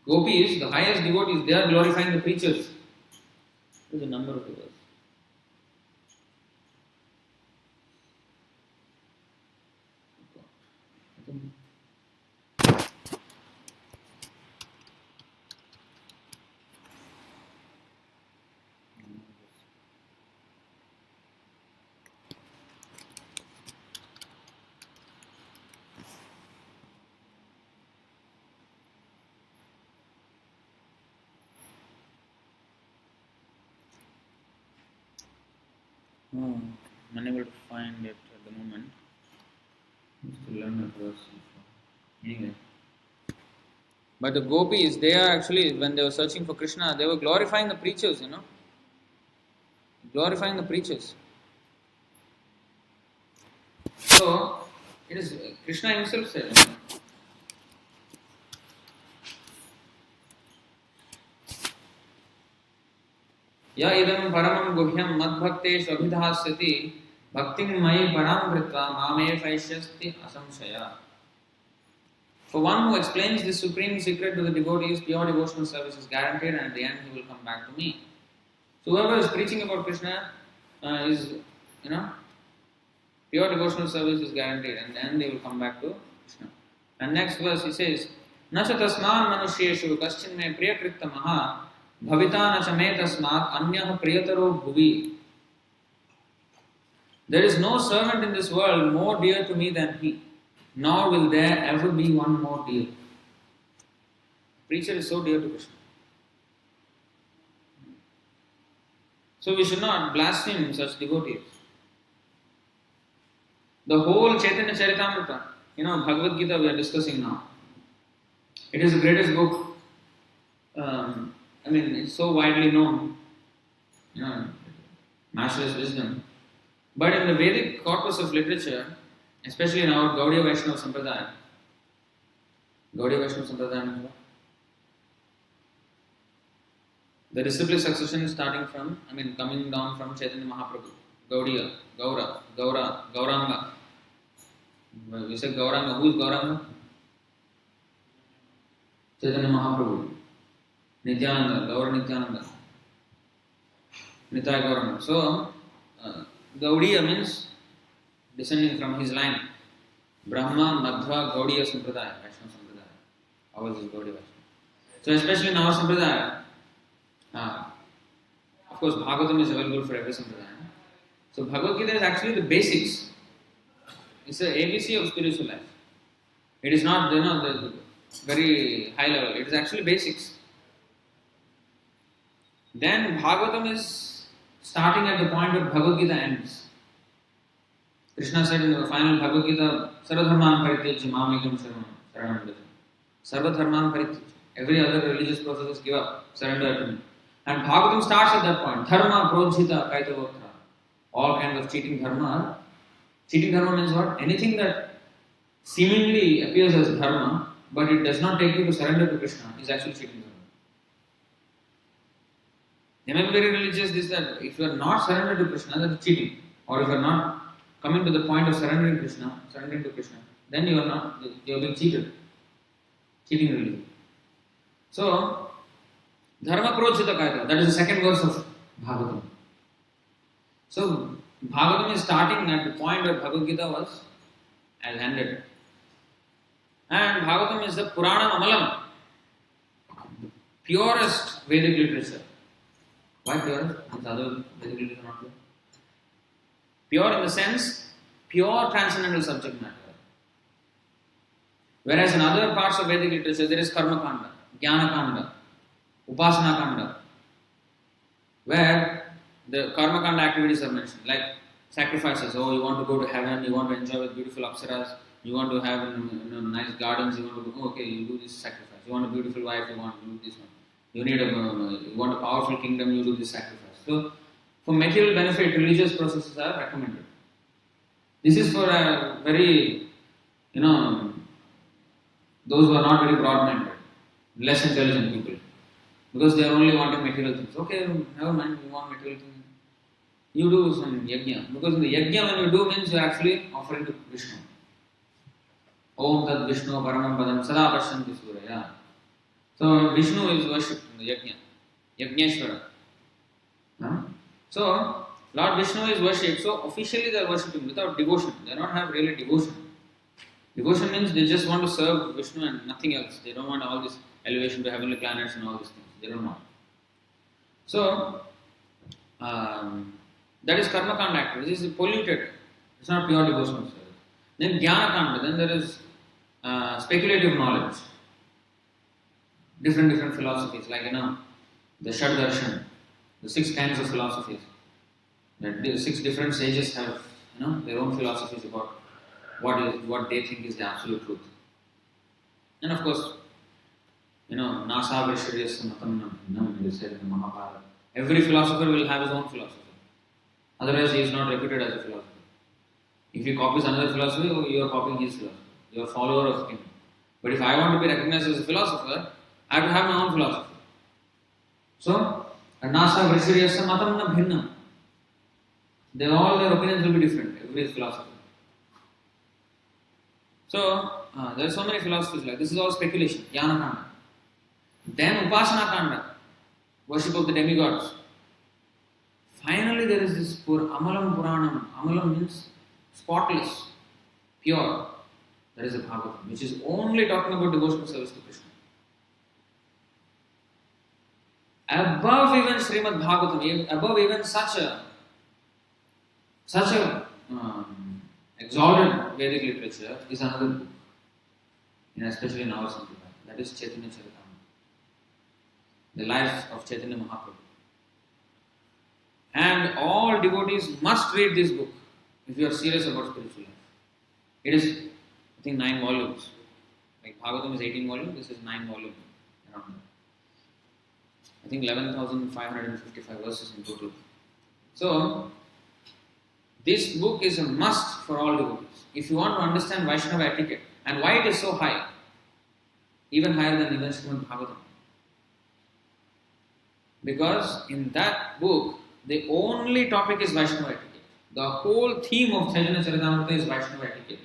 Gopis, the highest devotees, they are glorifying the preachers. What is the number of the verse? I'm unable to find it at the moment. Just to learn the verse. Anyway. But the gopis, they are actually, when they were searching for Krishna, they were glorifying the preachers, Glorifying the preachers. So, it is Krishna himself said, Ya idam paramam guhyam madbhaktesh abhidhasyati bhaktim mayi param vrita mame vaishyasti asamshaya. For one who explains this supreme secret to the devotees, pure devotional service is guaranteed and at the end he will come back to me. So whoever is preaching about Krishna is, pure devotional service is guaranteed and then they will come back to Krishna. And next verse he says, Nacha tasman manusheshu kaschin me priyakritta maha bhavita nacha me tasmat anyah priyataro bhuvi. There is no servant in this world more dear to me than he, nor will there ever be one more dear. Preacher is so dear to Krishna. So we should not blaspheme such devotees. The whole Chaitanya Charitamrita, Bhagavad Gita we are discussing now. It is the greatest book. It's so widely known. Matchless wisdom. But in the Vedic corpus of literature, especially in our Gaudiya Vaishnava Sampradaya. Gaudiya Vaishnava Sampradaya means what? The disciplic succession is starting from, coming down from Chaitanya Mahaprabhu. Gaudiya, Gauranga. We say Gauranga. Who is Gauranga? Chaitanya Mahaprabhu. Nityananda, Gaura Nityananda. Nitai Gauranga. So, Gaudiya means descending from his line. Brahma, Madhva, Gaudiya Sampradaya, Vaishnava Sampradaya. Ours is Gaudiya Vaishnava. So, especially in our Sampradaya, of course, Bhagavatam is available for every Sampradaya. So, Bhagavad Gita is actually the basics. It's the ABC of spiritual life. It is not, the very high level. It is actually basics. Then Bhagavatam is starting at the point where Bhagavad Gita ends. Krishna said in the final Bhagavad Gita, Sarvadharman Parityajya Mamekam Sharanam Vraja. Sarvadharman Parityajya. Every other religious process give up, surrender to me. And Bhagavatam starts at that point. Dharma Prodhita Kaitavotra. All kinds of cheating dharma. Cheating dharma means what? Anything that seemingly appears as dharma, but it does not take you to surrender to Krishna, is actually cheating dharma. They may be very religious, that if you are not surrendered to Krishna, that is cheating. Or if you are not coming to the point of surrendering to Krishna, then you are being cheated. Cheating religion. So, Dharma Prodhita Kaitava, that is the second verse of Bhagavatam. So, Bhagavatam is starting at the point where Bhagavad Gita has ended. And Bhagavatam is the Purana Amalam, the purest Vedic literature. Why purest? Because other Vedic literature are not pure. Pure in the sense, pure transcendental subject matter. Whereas in other parts of Vedic literature, there is Karma Kanda, Jnana Kanda, Upasana Kanda, where the Karma Kanda activities are mentioned, like sacrifices. Oh, you want to go to heaven, you want to enjoy with beautiful apsaras, you want to have nice gardens, you want to go, okay, you do this sacrifice. You want a beautiful wife, you want to do this one. You want a powerful kingdom, you do this sacrifice. So, for material benefit, religious processes are recommended. This is for a very, those who are not very broad-minded, less intelligent people. Because they are only wanting material things. Okay, never mind, you want material things. You do some yajna. Because in the yajna, when you do, means you are actually offering to Vishnu. Om Tad Vishnu Paramam Padam Sada Pashanti Surya. So, Vishnu is worshipped in the yajna. Yajneshwara. So, Lord Vishnu is worshipped. So, officially they are worshipping without devotion. They do not have really devotion. Devotion means they just want to serve Vishnu and nothing else. They don't want all this elevation to heavenly planets and all these things. They don't want. So, that is Karma Kanda activity. This is polluted. It's not pure devotional service. Then Jnana Kanda. Then there is speculative knowledge. Different philosophies. Like, the Shad Darshan. The 6 kinds of philosophies. The 6 different sages have, their own philosophies about what they think is the absolute truth. And of course, Nasa Vrishyaryasya Matam, it is said in the Mahabharata. Every philosopher will have his own philosophy. Otherwise, he is not reputed as a philosopher. If he copies another philosophy, you are copying his philosophy. You are a follower of him. But if I want to be recognized as a philosopher, I have to have my own philosophy. So, Nasa Vrishyaryasya Matam na bhinnam. All their opinions will be different, every philosopher. So, there are so many philosophies like this. Is all speculation, Jnana Kanda. Then Upasana Kanda, worship of the demigods. Finally, there is this Amalam Puranam. Amalam means spotless, pure. That is a Bhagavatam, which is only talking about devotional service to Krishna. Above even Srimad Bhagavatam, above even such a exalted Vedic literature is another book, especially in our Sampradaya. That is Chaitanya Charitamrita, the life of Chaitanya Mahaprabhu. And all devotees must read this book if you are serious about spiritual life. It is, I think, 9 volumes. Like Bhagavatam is 18 volumes, this is 9 volumes. Around that. I think 11,555 verses in total. So, This book is a must for all devotees. If you want to understand Vaishnava etiquette and why it is so high, even higher than even Srimad Bhagavatam. Because in that book, the only topic is Vaishnava etiquette. The whole theme of Chaitanya Charitamrita is Vaishnava etiquette.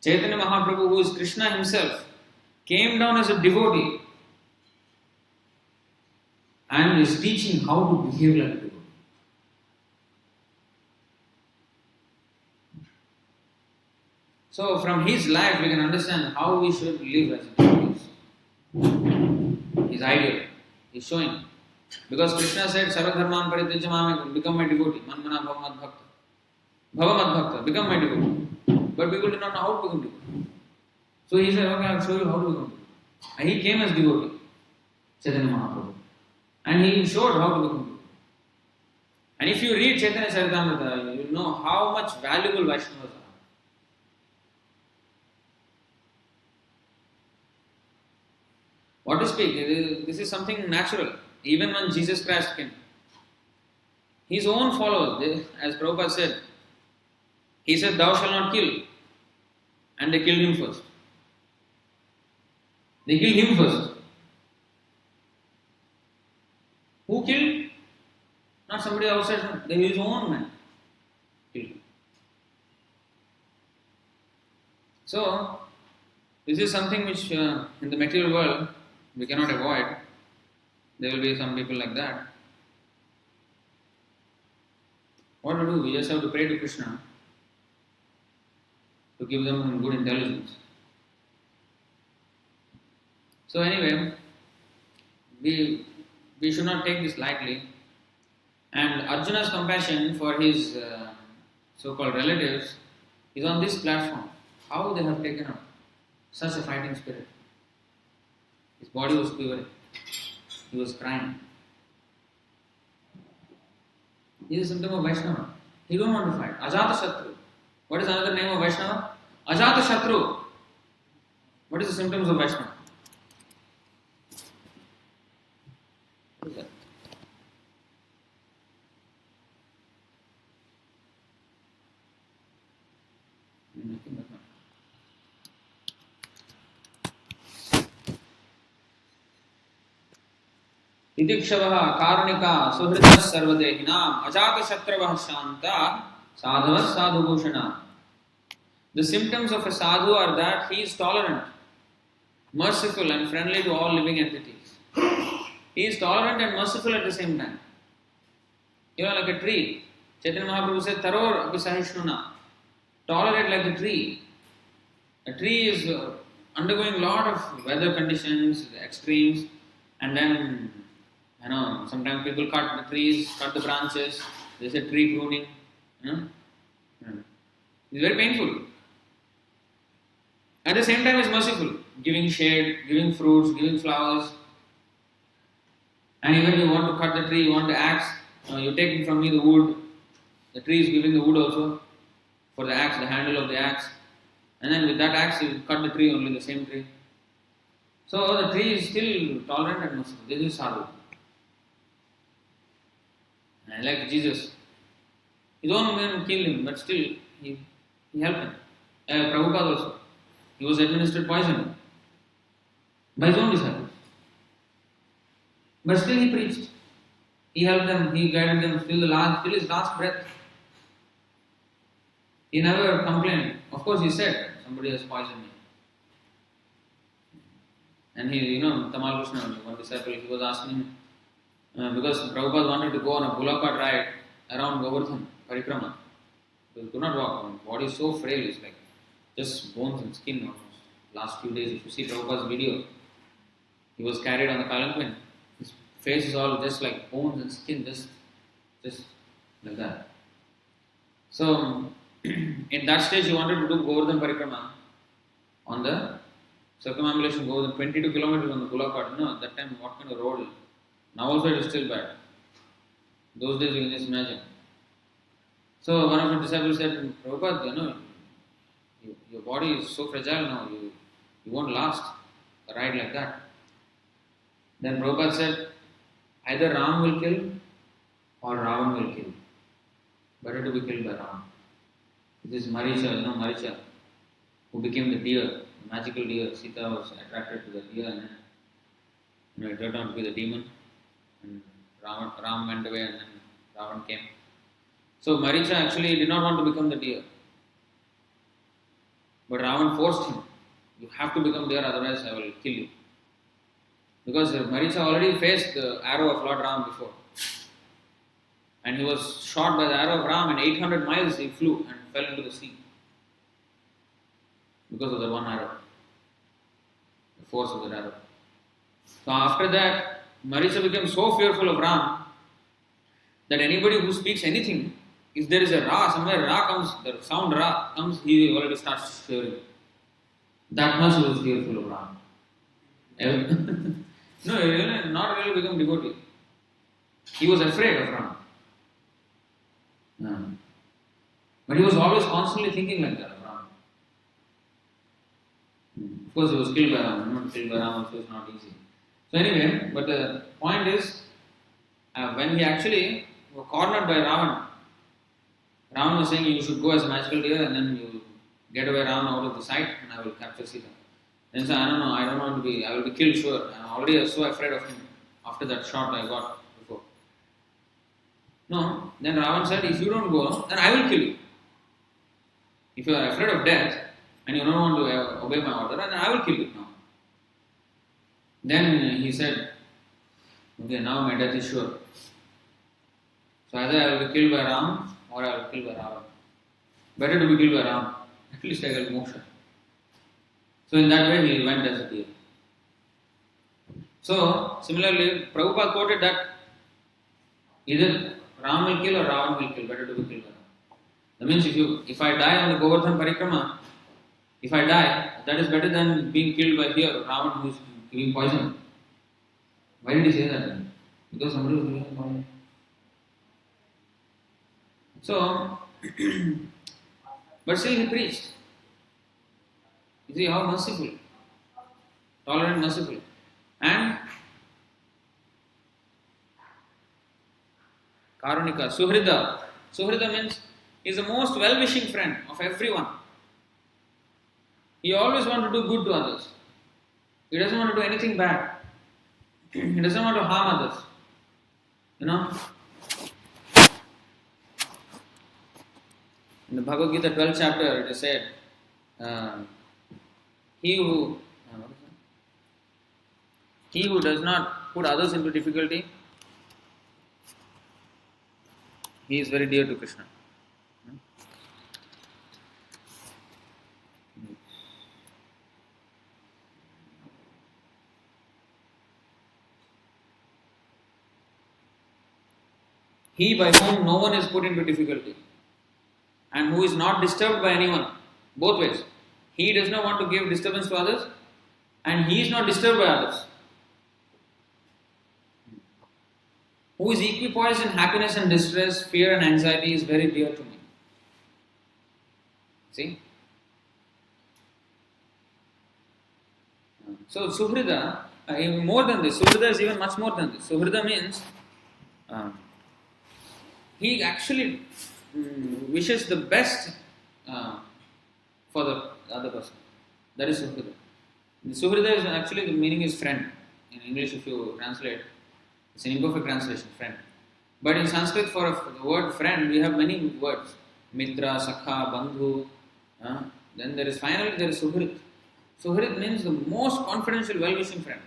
Chaitanya Mahaprabhu, who is Krishna himself, came down as a devotee and is teaching how to behave like a devotee. So from his life we can understand how we should live as devotees. His ideal. He's showing. Because Krishna said, Sarvadharman paritijya mamekam, become my devotee. Manmana bhava madbhakta. Bhava madbhakta, become my devotee. But people do not know how to become devotee. So he said, okay, I'll show you how to become devotee. And he came as devotee, Chaitanya Mahaprabhu. And he showed how to become devotee. And if you read Chaitanya Charitamrita, you will know how much valuable Vaishnavas are. What to speak? This is something natural. Even when Jesus Christ came, his own followers, as Prabhupada said, he said, thou shalt not kill. And they killed him first. They killed him first. Who killed? Not somebody outside, his own man killed him. So, this is something which in the material world we cannot avoid. There will be some people like that. What to do? We just have to pray to Krishna to give them good intelligence. So anyway, we should not take this lightly. And Arjuna's compassion for his so-called relatives is on this platform. How they have taken up such a fighting spirit. His body was quivering. He was crying. This is a symptom of Vaishnava. He don't want to fight. Ajata Shatru. What is another name of Vaishnava? Ajata Shatru. What is the symptoms of Vaishnava? What is that? Nothing but Titikshavaha karunika suhritas sarvadehinam ajata shatravah shanta sadhavas sadhubhushana. The symptoms of a sadhu are that he is tolerant, merciful and friendly to all living entities. He is tolerant and merciful at the same time. You know, like a tree. Chaitanya Mahaprabhu said, Taror apisahishnuna. Tolerate like a tree. A tree is undergoing a lot of weather conditions, extremes, and then, you know, sometimes people cut the trees, cut the branches. They say tree pruning. You know? It's very painful. At the same time, it's merciful, giving shade, giving fruits, giving flowers. And even you want to cut the tree, you want the axe, you're taking from me the wood. The tree is giving the wood also for the axe, the handle of the axe. And then with that axe, you cut the tree, only the same tree. So the tree is still tolerant and merciful. This is sadhu. And like Jesus, his own men killed him, but still he helped him. Prabhupada also. He was administered poison by his own disciples. But still he preached. He helped them, he guided them till his last breath. He never complained. Of course he said, somebody has poisoned me. And he, you know, Tamal Krishna, one disciple, he was asking him, because Prabhupada wanted to go on a bullock cart ride around Govardhan, Parikrama. He could not walk. His body is so frail, it's like just bones and skin almost. Last few days, if you see Prabhupada's video, he was carried on the palanquin. His face is all just like bones and skin, just like that. So, in that stage, he wanted to do Govardhan Parikrama on the circumambulation Govardhan, 22 kilometers on the bullock cart. No, at that time, what kind of road? Now also it is still bad. Those days, you can just imagine. So, one of his disciples said, Prabhupada, you know, your body is so fragile now, you won't last a ride like that. Then Prabhupada said, either Ram will kill or Ravan will kill. Better to be killed by Ram. This is Maricha, who became the deer, the magical deer. Sita was attracted to the deer and it turned out to be the demon. And Ram went away and then Ravan came. So Maricha actually did not want to become the deer. But Ravan forced him. You have to become deer, otherwise I will kill you. Because Maricha already faced the arrow of Lord Ram before. And he was shot by the arrow of Ram and 800 miles he flew and fell into the sea. Because of the one arrow. The force of that arrow. So after that, Maricha became so fearful of Ram that anybody who speaks anything, if there is a Ra, somewhere Ra comes, the sound Ra comes, he already starts shivering. That much he was fearful of Ram. No, he really not really become devotee. He was afraid of Ram. But he was always constantly thinking like that of Ram. Of course, he was killed by Ram. Not killed by Ram also is not easy. So anyway, but the point is, when he actually was cornered by Ravan, Ravan was saying, you should go as a magical deer and then you get away Ravan out of the sight and I will capture Sita. Then he said, I don't want to be, I will be killed sure. I am already so afraid of him after that shot I got before. No, then Ravan said, if you don't go, then I will kill you. If you are afraid of death and you don't want to obey my order, then I will kill you now. Then he said, okay, now my death is sure. So either I will be killed by Ram or I will be killed by Ravan. Better to be killed by Ram. At least I get moksha. So in that way he went as a deer. So similarly, Prabhupada quoted that either Ram will kill or Ravan will kill. Better to be killed by Ram. That means if I die on the Govardhan Parikrama, if I die, that is better than being killed by here Ravan who is giving poison. Why did he say that then? Because somebody was giving poison. So, but still he preached. You see how merciful, tolerant, merciful. And Karunika, Suhrida. Suhrida means he is the most well-wishing friend of everyone. He always wants to do good to others. He doesn't want to do anything bad. He doesn't want to harm others. You know? In the Bhagavad Gita 12th chapter it is said, he who does not put others into difficulty, he is very dear to Krishna. He by whom no one is put into difficulty and who is not disturbed by anyone, both ways. He does not want to give disturbance to others and he is not disturbed by others. Who is equipoised in happiness and distress, fear and anxiety is very dear to me. See? So Suhrida, even more than this, Suhrida is even much more than this. Suhrida means he actually wishes the best for the other person. That is Suhrida. The Suhrida is actually, the meaning is friend. In English if you translate, it's an imperfect translation, friend. But in Sanskrit for the word friend, we have many words. Mitra, Sakha, Bandhu. Then there is Suhrit. Suhrit means the most confidential, well-wishing friend.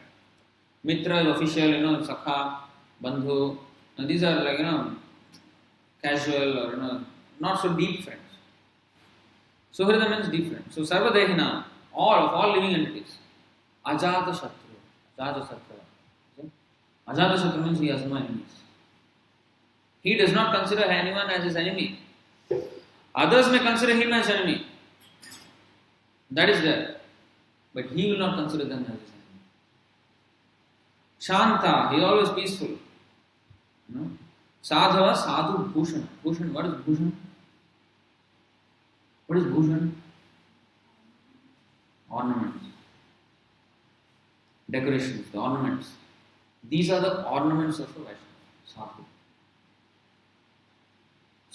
Mitra is official, Sakha, Bandhu. And these are like, casual or, not so deep friends. Suhrita means deep friend. So Sarvadehina, all living entities. Ajata Shatru. Ajata Shatru means he has no enemies. He does not consider anyone as his enemy. Others may consider him as enemy. That is there. But he will not consider them as his enemy. Shanta, he is always peaceful. Sadhava, Sadhu, Bhushan. Bhushan, what is Bhushan? What is Bhushan? Ornaments. Decorations, the ornaments. These are the ornaments of a Vaishnava. Sadhu.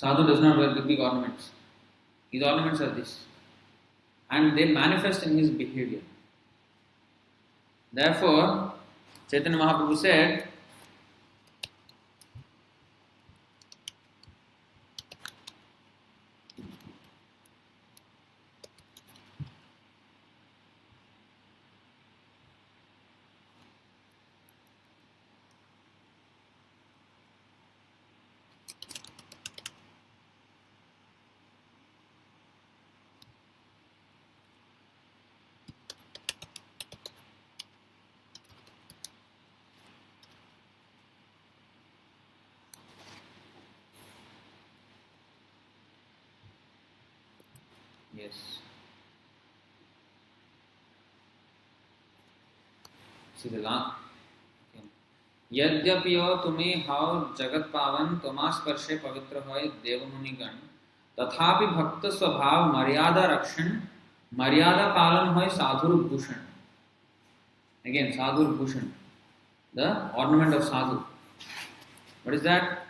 Sadhu does not wear big ornaments. His ornaments are this. And they manifest in his behavior. Therefore, Chaitanya Mahaprabhu said, yes. See the last. यद्यपियो तुम्हें how जगत पावन तोमा स्पर्शे पवित्र होय देव मुनिगण तथापि भक्त स्वभाव मर्यादा रक्षण मर्यादा पालन होय साधुर Bhushan. Again, sadhur bhushan, the ornament of sadhu. What is that?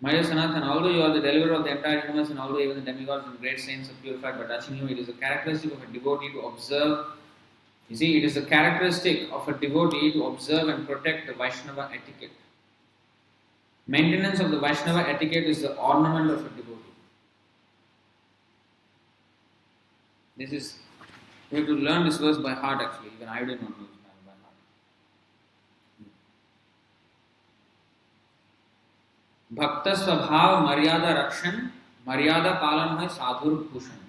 My dear Sanatan, although you are the deliverer of the entire universe and although even the demigods and great saints are purified by touching you, it is a characteristic of a devotee to observe. You see, it is a characteristic of a devotee to observe and protect the Vaishnava etiquette. Maintenance of the Vaishnava etiquette is the ornament of a devotee. This is, you have to learn this verse by heart actually. Even I didn't know this by heart. Bhakta Swabhav Maryada Rakshan, Maryada Palan hai Sadhur Bhushan.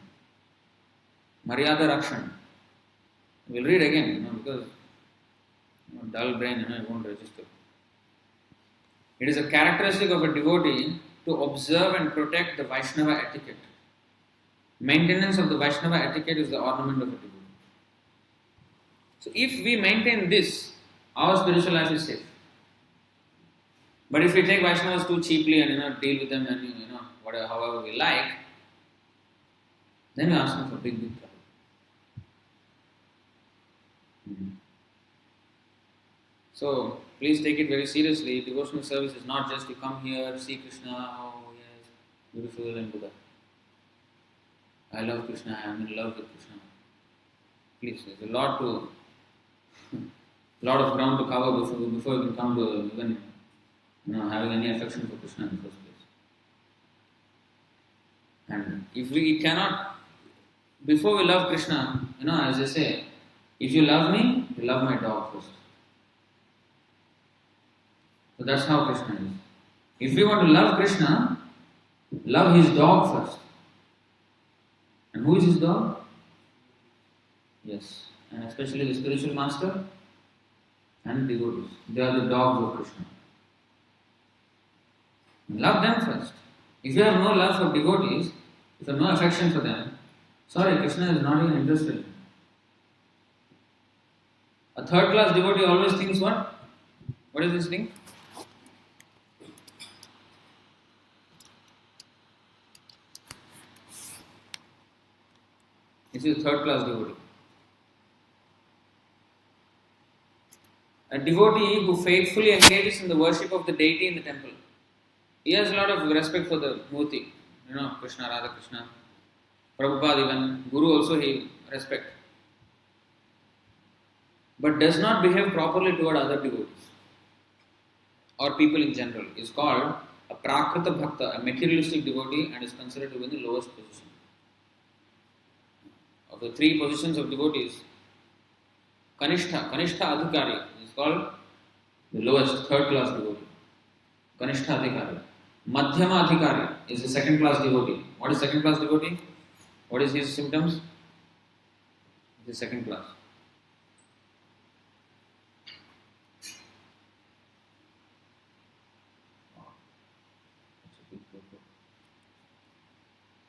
Maryada Rakshan. We'll read again, because dull brain, it won't register. It is a characteristic of a devotee to observe and protect the Vaishnava etiquette. Maintenance of the Vaishnava etiquette is the ornament of a devotee. So if we maintain this, our spiritual life is safe. But if we take Vaishnavas too cheaply and deal with them and whatever, however we like, then we ask them for big trouble. So please take it very seriously. Devotional service is not just to come here, see Krishna, oh yes, beautiful and Buddha. I love Krishna, I am in love with Krishna. Please, there's a lot of ground to cover before you can come to even having any affection for Krishna in the first place. And if we cannot, before we love Krishna, as they say, if you love me, you love my dog first. So that's how Krishna is. If we want to love Krishna, love his dog first. And who is his dog? Yes, and especially the spiritual master and devotees. They are the dogs of Krishna. Love them first. If you have no love for devotees, if you have no affection for them, sorry, Krishna is not even interested. A third class devotee always thinks what? What is this thing? This is a third class devotee. A devotee who faithfully engages in the worship of the deity in the temple. He has a lot of respect for the Murti. Krishna, Radha Krishna. Prabhupada even. Guru also he respect. But does not behave properly toward other devotees. Or people in general. Is called a Prakrita Bhakta, a materialistic devotee, and is considered to be in the lowest position. Of the three positions of devotees, Kanishta Adhikari is called the lowest, third class devotee. Kanishta Adhikari. Madhyama Adhikari is the second class devotee. What is second class devotee? What is his symptoms? He is second class.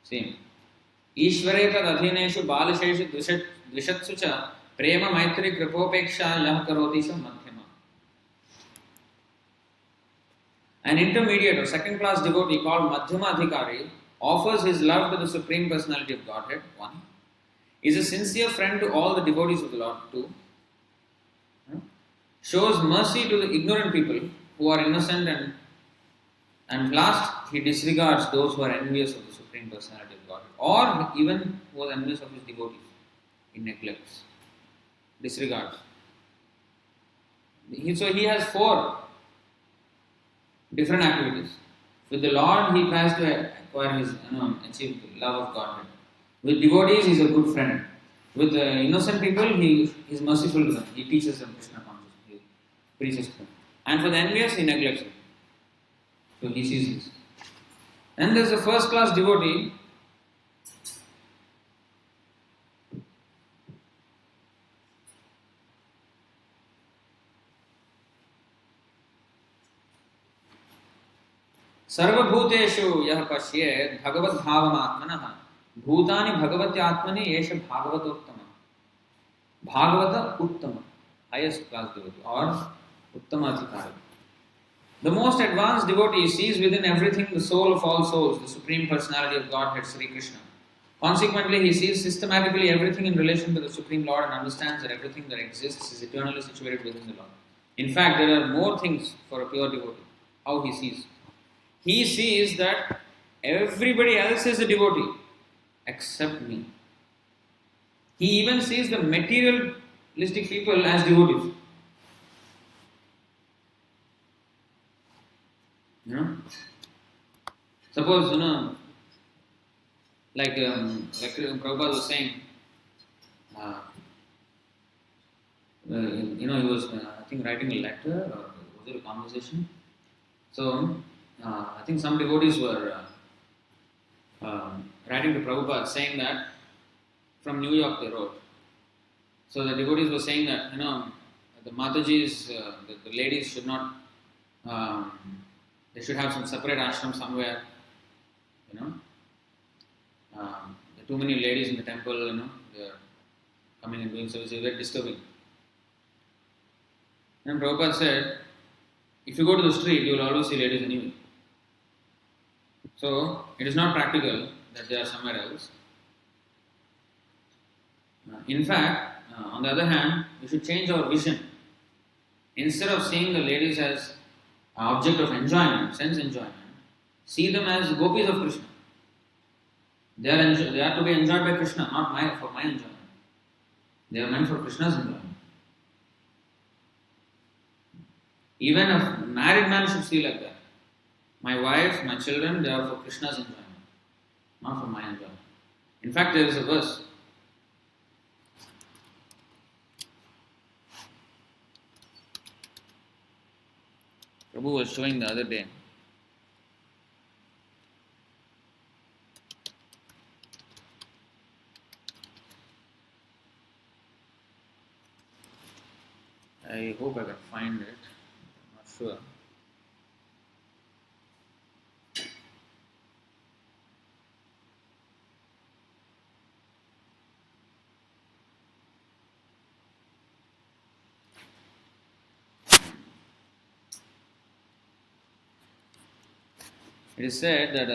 Same. ईश्वरे तदधीनेषु बालशेषु द्विषत्सु च प्रेम मैत्री कृपोपेक्षा यः करोति स मध्यमा. An intermediate or second class devotee called Madhyama Adhikari offers his love to the Supreme Personality of Godhead, 1. Is a sincere friend to all the devotees of the Lord, 2. Shows mercy to the ignorant people who are innocent and And last, he disregards those who are envious of the Supreme Personality of Godhead, or even who are envious of his devotees. He neglects, disregards. So he has 4 different activities. With the Lord, he tries to acquire his, achieve the love of Godhead. With devotees, he is a good friend. With innocent people, he is merciful to them. He teaches them Krishna consciousness. He preaches to them. And for the envious, he neglects it. So he sees this. Then there is a first class devotee. सर्वभूतेषु यः पश्येत् भगवद्भावमात्मनः भूतानि भगवत्यात्मनि एष भागवतोत्तम भागवत उत्तम highest class devotee or uttamaधिकारी. The most advanced devotee sees within everything the soul of all souls, the Supreme Personality of Godhead, Sri Krishna. Consequently, he sees systematically everything in relation to the Supreme Lord and understands that everything that exists is eternally situated within the Lord. In fact, there are more things for a pure devotee. How he sees? He sees that everybody else is a devotee except me. He even sees the materialistic people as devotees. Suppose, like Prabhupada was saying, he was, I think, writing a letter, or was it a conversation? So, I think some devotees were writing to Prabhupada saying that from New York they wrote. So the devotees were saying that, the Matajis, the ladies should not, they should have some separate ashram somewhere, there are too many ladies in the temple, they are coming and doing service, it's very disturbing. And Prabhupada said, if you go to the street, you will always see ladies anyway. So, it is not practical that they are somewhere else. In fact, on the other hand, we should change our vision. Instead of seeing the ladies as an object of enjoyment, sense enjoyment, see them as gopis of Krishna. They are to be enjoyed by Krishna, not for my enjoyment. They are meant for Krishna's enjoyment. Even a married man should see like that. My wife, my children, they are for Krishna's enjoyment, not for my enjoyment. In fact, there is a verse. Prabhu was showing the other day. I hope I can find it. I'm not sure. It is said that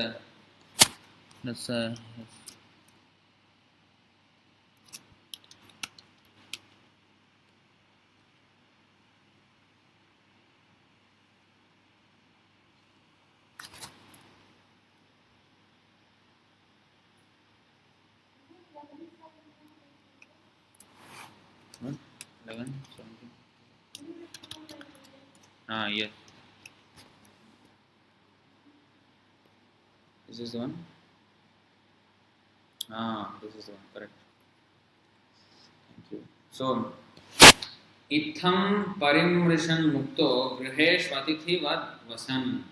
what? 11, 17. Yes. This is the one? This is the one, correct. Thank you. So, Itham parimrishan mukto grihesh vatithi vad vasan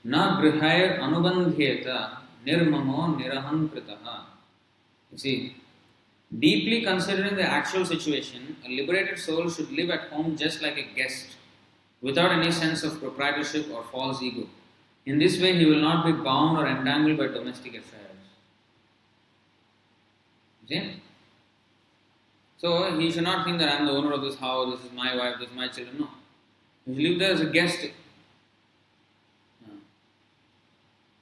na grihair anubandhyeta nirmamo nirahan kritaha. You see, deeply considering the actual situation, a liberated soul should live at home just like a guest, without any sense of proprietorship or false ego. In this way, he will not be bound or entangled by domestic affairs. See? So, he should not think that I am the owner of this house, this is my wife, this is my children. No. He should live there as a guest.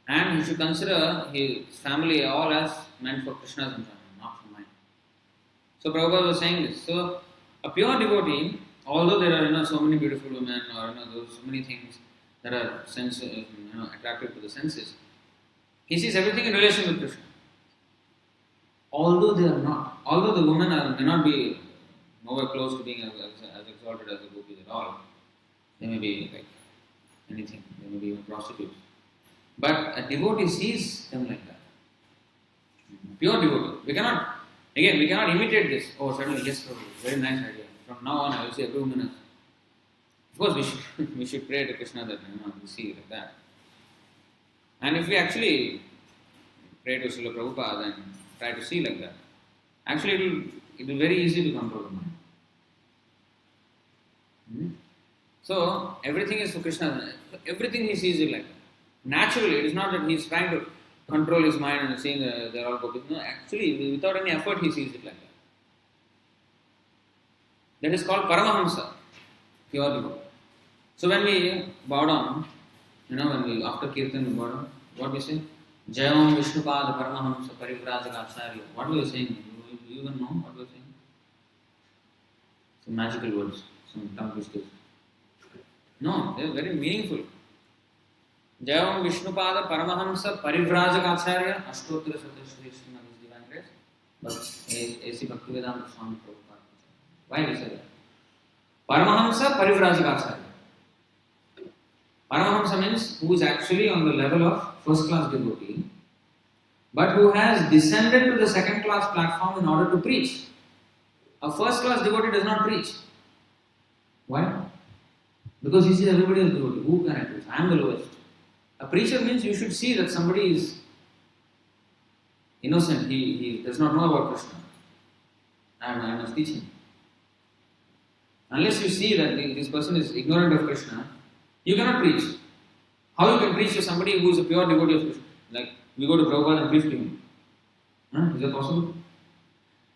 And he should consider his family all as meant for Krishna's enjoyment, not for mine. So, Prabhupada was saying this. So, a pure devotee, although there are so many beautiful women or so many things, that are attractive to the senses. He sees everything in relation with Krishna. Although they are not, although the women may not be nowhere close to being as exalted as the gopis at all, they may be like anything, they may be even prostitutes. But a devotee sees them like that. Pure devotee. We cannot imitate this. Oh, suddenly, yes, very nice idea. From now on, I will see every woman as. Of course, we should pray to Krishna that we see like that. And if we actually pray to Srila Prabhupada and try to see like that, actually it will be very easy to control the mind. So everything is for Krishna. Everything he sees is like that. Naturally, it is not that he is trying to control his mind and seeing they are all gopis. No, actually, without any effort, he sees it like that. That is called Paramahamsa, pure devotee. So when we bow down, when we after Kirtan we bow down, what we say? Jayam Vishnupada Paramahamsa Parivrajaka Acharya. What were you saying? Do you even know what we are saying? Some magical words, some tongue twisters. No, they are very meaningful. Jayam Vishnupada Paramahamsa Parivrajaka Acharya Ashtotra Satyashri Srimad is divine grace. But A.C. Bhaktivedanta Swami Prabhupada. Why we say that? Paramahamsa Parivrajaka Acharya. Paramahamsa means who is actually on the level of first class devotee, but who has descended to the second class platform in order to preach. A first class devotee does not preach. Why? Because he sees everybody is devotee. Who can I preach? I am the lowest. A preacher means you should see that somebody is innocent. He does not know about Krishna. I must teach him. Unless you see that this person is ignorant of Krishna, you cannot preach. How you can preach to somebody who is a pure devotee of Krishna? Like, we go to Prabhupada and preach to him. Is that possible?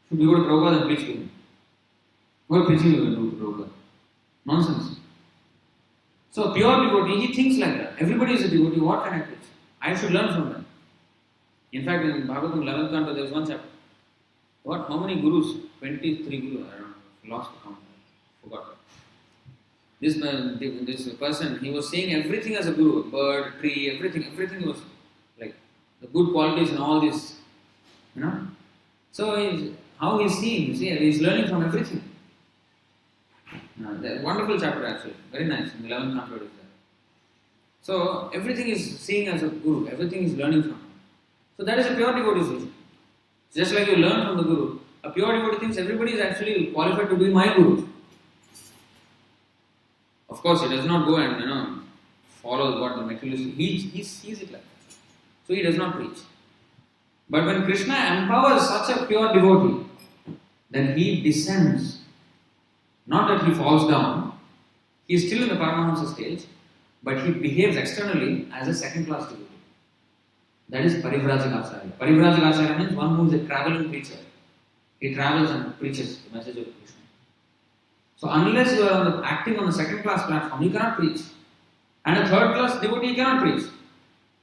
Should we go to Prabhupada and preach to him? What preaching you will do to Prabhupada? Nonsense. So, a pure devotee, he thinks like that. Everybody is a devotee, what can I preach? I should learn from them. In fact, in Bhagavatam 11th canto, there is one chapter. How many gurus? 23 gurus. I don't know. Lost the count. Forgot. This person, he was seeing everything as a guru, bird, tree, everything was like the good qualities in all this, So how he's seeing, he's learning from everything. Wonderful chapter actually, very nice. In the 11th canto is there. So everything is seeing as a guru, everything is learning from him. So that is a pure devotee's vision. Just like you learn from the guru, a pure devotee thinks everybody is actually qualified to be my guru. Of course, he does not go and follow what the materialist. He sees it like that. So he does not preach. But when Krishna empowers such a pure devotee, then he descends. Not that he falls down. He is still in the Paramahamsa stage, but he behaves externally as a second class devotee. That is Parivrajaka Acharya. Parivrajaka Acharya means one who is a traveling preacher. He travels and preaches the message of Krishna. So unless you are acting on the second class platform, you cannot preach. And a third class devotee cannot preach.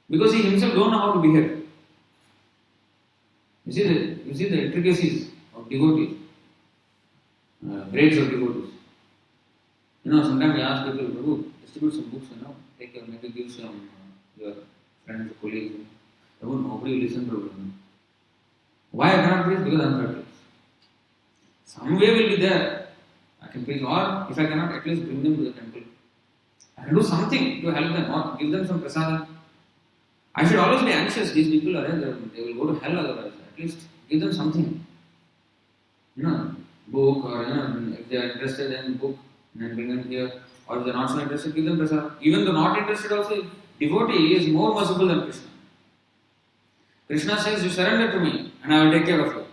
Because he himself don't know how to behave. You see the intricacies of devotees. Grades of devotees. Sometimes we ask people, Prabhu, distribute some books, maybe give some your friends or colleagues. Prabhu, nobody will listen to Prabhu. Why I cannot preach? Because I am third class. Some way will be there. I can preach, or if I cannot, at least bring them to the temple. I can do something to help them, or give them some prasadam. I should always be anxious. These people are there, they will go to hell otherwise. At least give them something. Book, or if they are interested in book, then bring them here. Or if they are not so interested, give them prasadam. Even though not interested also, devotee is more merciful than Krishna. Krishna says, you surrender to me and I will take care of you.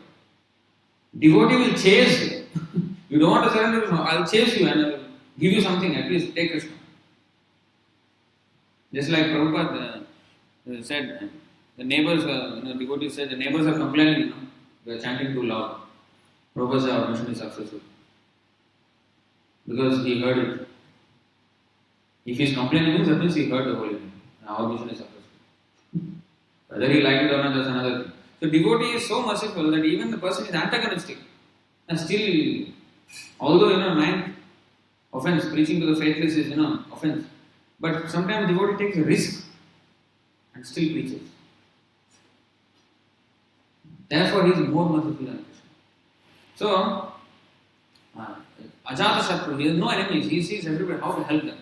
Devotee will chase you. You don't want to surrender to Krishna, I will chase you and I will give you something, at least take Krishna. Just like Prabhupada said, the neighbors, devotees said, the neighbors are complaining, they are chanting too loud. Prabhupada said, our mission is successful. Because he heard it. If he is complaining, that means he heard the holy name. Our mission is successful. Whether he liked it or not, that's another thing. So devotee is so merciful that even the person is antagonistic. And still, although, ninth offense, preaching to the faithless is, offense. But sometimes devotee takes a risk and still preaches. Therefore, he is more merciful than Krishna. So, Ajata Shatru, he has no enemies, he sees everybody how to help them.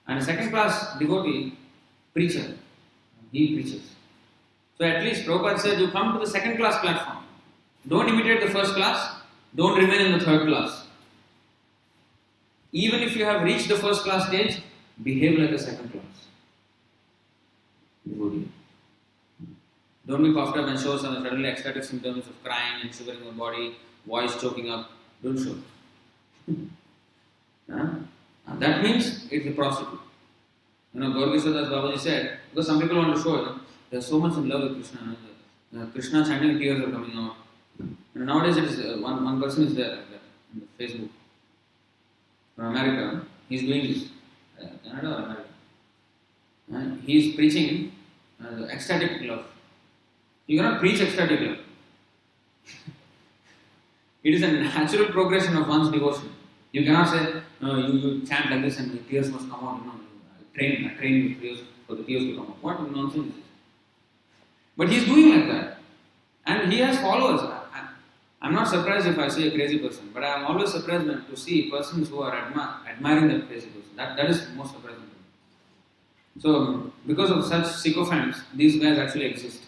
And a second class devotee, preacher, he preaches. So at least Prabhupada said, you come to the second class platform. Don't imitate the first class, don't remain in the third class. Even if you have reached the first class stage, behave like a second class devotee. Don't be puffed up and show some suddenly ecstatic symptoms of crying and shivering your body, voice choking up. Don't show. That means it's a prostitute. Gaurkishore Babaji said, because some people want to show, they are so much in love with Krishna. Krishna chanting tears are coming out. Nowadays, it is one person is there like that on the Facebook from America. He's doing this, Canada or America. He's preaching ecstatic love. You cannot preach ecstatic love. It is a natural progression of one's devotion. You cannot say, you chant like this and the tears must come out. Train with tears for the tears to come out. What nonsense is this? But he is doing like that. And he has followers. I'm not surprised if I see a crazy person, but I am always surprised to see persons who are admiring that crazy person. That is most surprising to me. So, because of such sycophants, these guys actually exist.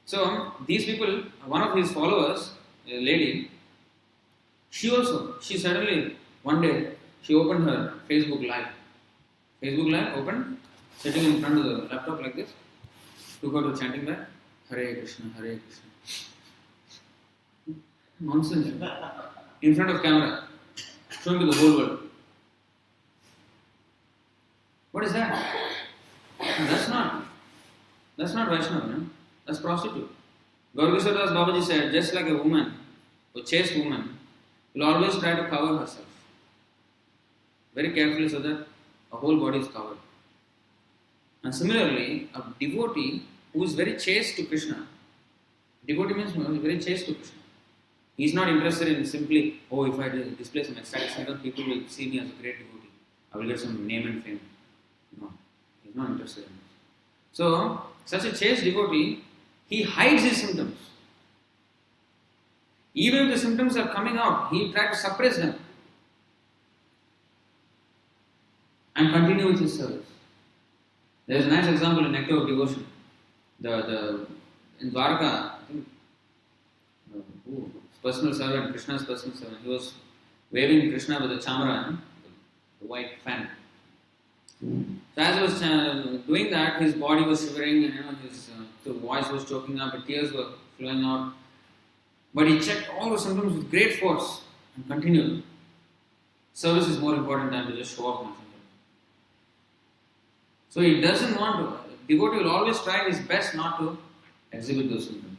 So, these people, one of his followers, a lady, she suddenly, one day, she opened her Facebook Live. Facebook Live opened, sitting in front of the laptop like this, took her to chanting back, Hare Krishna, Hare Krishna. Nonsense. In front of camera, showing to the whole world. What is that? That's not Vaishnava, that's prostitute. Gaurkishore Babaji said, just like a woman, a chaste woman, will always try to cover herself very carefully so that her whole body is covered. And similarly, a devotee who is very chaste to Krishna, devotee means very chaste to Krishna. He is not interested in simply, if I display some ecstatic symptom, people will see me as a great devotee. I will get some name and fame. No, he is not interested in this. So, such a chaste devotee, he hides his symptoms. Even if the symptoms are coming out, he tries to suppress them and continue with his service. There is a nice example in Nectar of Devotion. In Dwarka, I think, personal servant, Krishna's personal servant, he was waving Krishna with a chamra, the white fan. So as he was doing that, his body was shivering and his voice was choking up, and tears were flowing out. But he checked all the symptoms with great force and continued. Service is more important than to just show off my symptoms. So he doesn't want to. Devotee will always try his best not to exhibit those symptoms.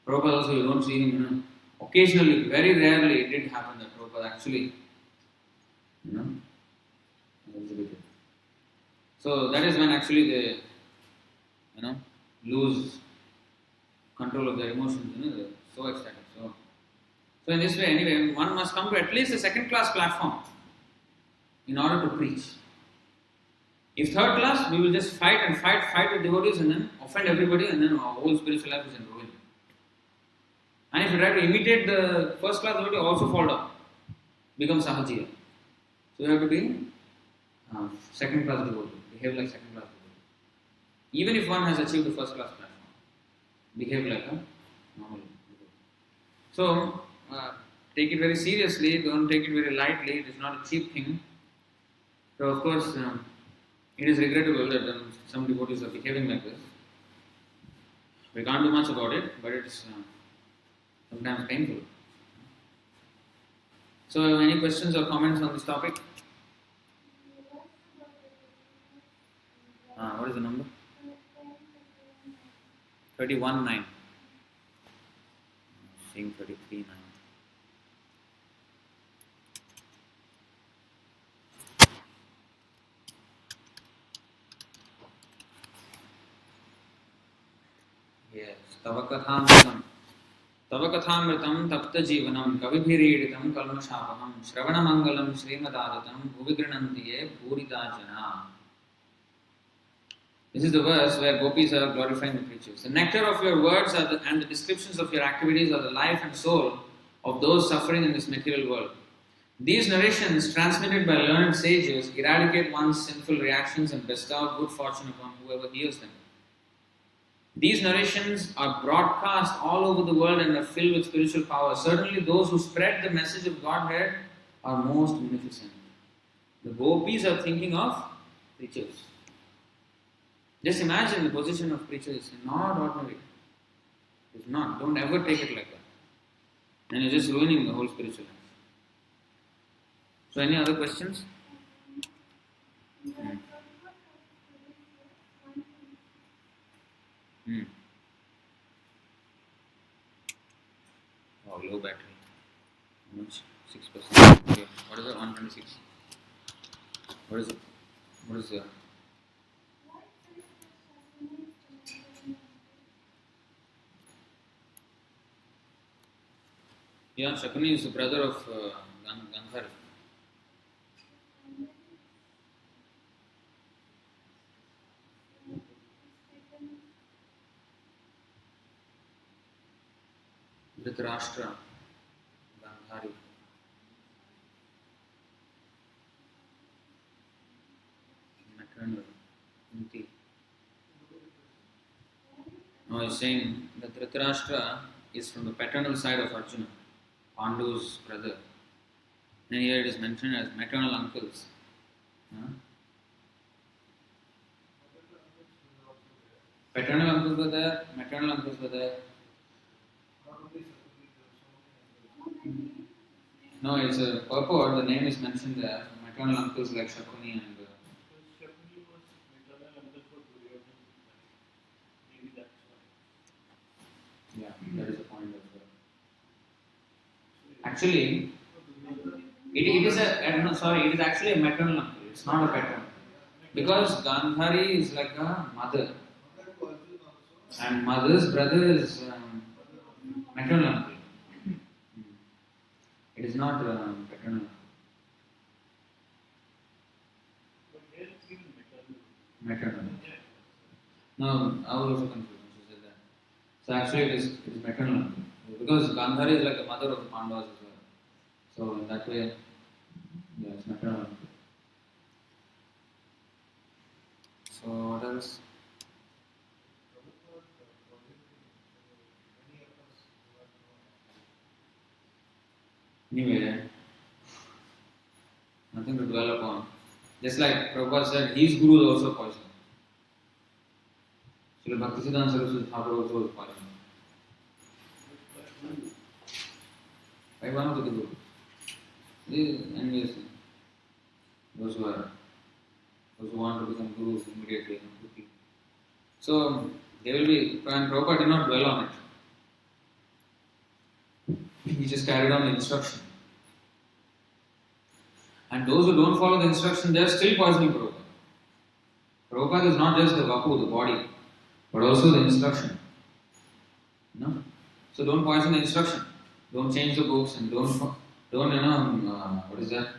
Prabhupada also, you don't see him, occasionally, very rarely it did happen that Prabhupada actually, exhibited. So that is when actually they, lose control of their emotions, they're so ecstatic. So in this way, anyway, one must come to at least a second class platform in order to preach. If third class, we will just fight with devotees and then offend everybody and then our whole spiritual life is in ruin. And if you try to imitate the first class devotee, also fall down, become sahajiya. So you have to be second class devotee, behave like second class devotee. Even if one has achieved the first class platform, behave like a normal devotee. So take it very seriously, don't take it very lightly, it is not a cheap thing. So of course, it is regrettable that some devotees are behaving like this. We can't do much about it, but it's sometimes painful. So any questions or comments on this topic? What is the number? 31.9. Seeing 33.9. Yes, Tavakathamritam. Tava kathamritam tapta jivanam kavibhiriditam kalmashapaham shravanamangalam srimadatam bhuvigrinantiye bhurita jana. This is the verse where gopis are glorifying the preachers. The nectar of your words and the descriptions of your activities are the life and soul of those suffering in this material world. These narrations, transmitted by learned sages, eradicate one's sinful reactions and bestow good fortune upon whoever hears them. These narrations are broadcast all over the world and are filled with spiritual power. Certainly those who spread the message of Godhead are most beneficent. The gopis are thinking of preachers. Just imagine the position of preachers, not ordinary. It's not. Don't ever take it like that. And you're just ruining the whole spiritual life. So any other questions? Oh, low battery. How much? 6%. Okay. What is it? 126. What is it? What is the... Yeah, Shakuni is the brother of Gandhari. Dhritarashtra, Gandhari. Maternal. Kunti. No, he's saying that Dhritarashtra is from the paternal side of Arjuna, Pandu's brother. And here it is mentioned as maternal uncles. Huh? Paternal uncles were there, maternal uncles were there. No, it's a purport, the name is mentioned there. Maternal uncles like Shakuni and... Shakuni was maternal uncle for Duryodhana. Maybe that's why. Yeah, that is a point as well. Actually, it is actually a maternal uncle. It's not a paternal. Because Gandhari is like a mother. And mother's brother is maternal uncle. It is not paternal. But here it's given Maternal. No, I was also confused when she said that. So actually it is maternal. Because Gandhari is like the mother of the Pandavas as well. So in that way, yeah, it's maternal. So what else? Anyway, nothing to dwell upon. Just like Prabhupada said, his guru is also poison. Srila Bhaktisiddhanta Saraswati Thakur also was poison. By one of the guru. This is envious. Those who want to become gurus immediately, quickly. So they will be, and Prabhupada did not dwell on it. He just carried on the instruction. And those who don't follow the instruction, they are still poisoning Prabhupada. Prabhupada is not just the vapu, the body, but also the instruction. No? So don't poison the instruction. Don't change the books and don't what is that?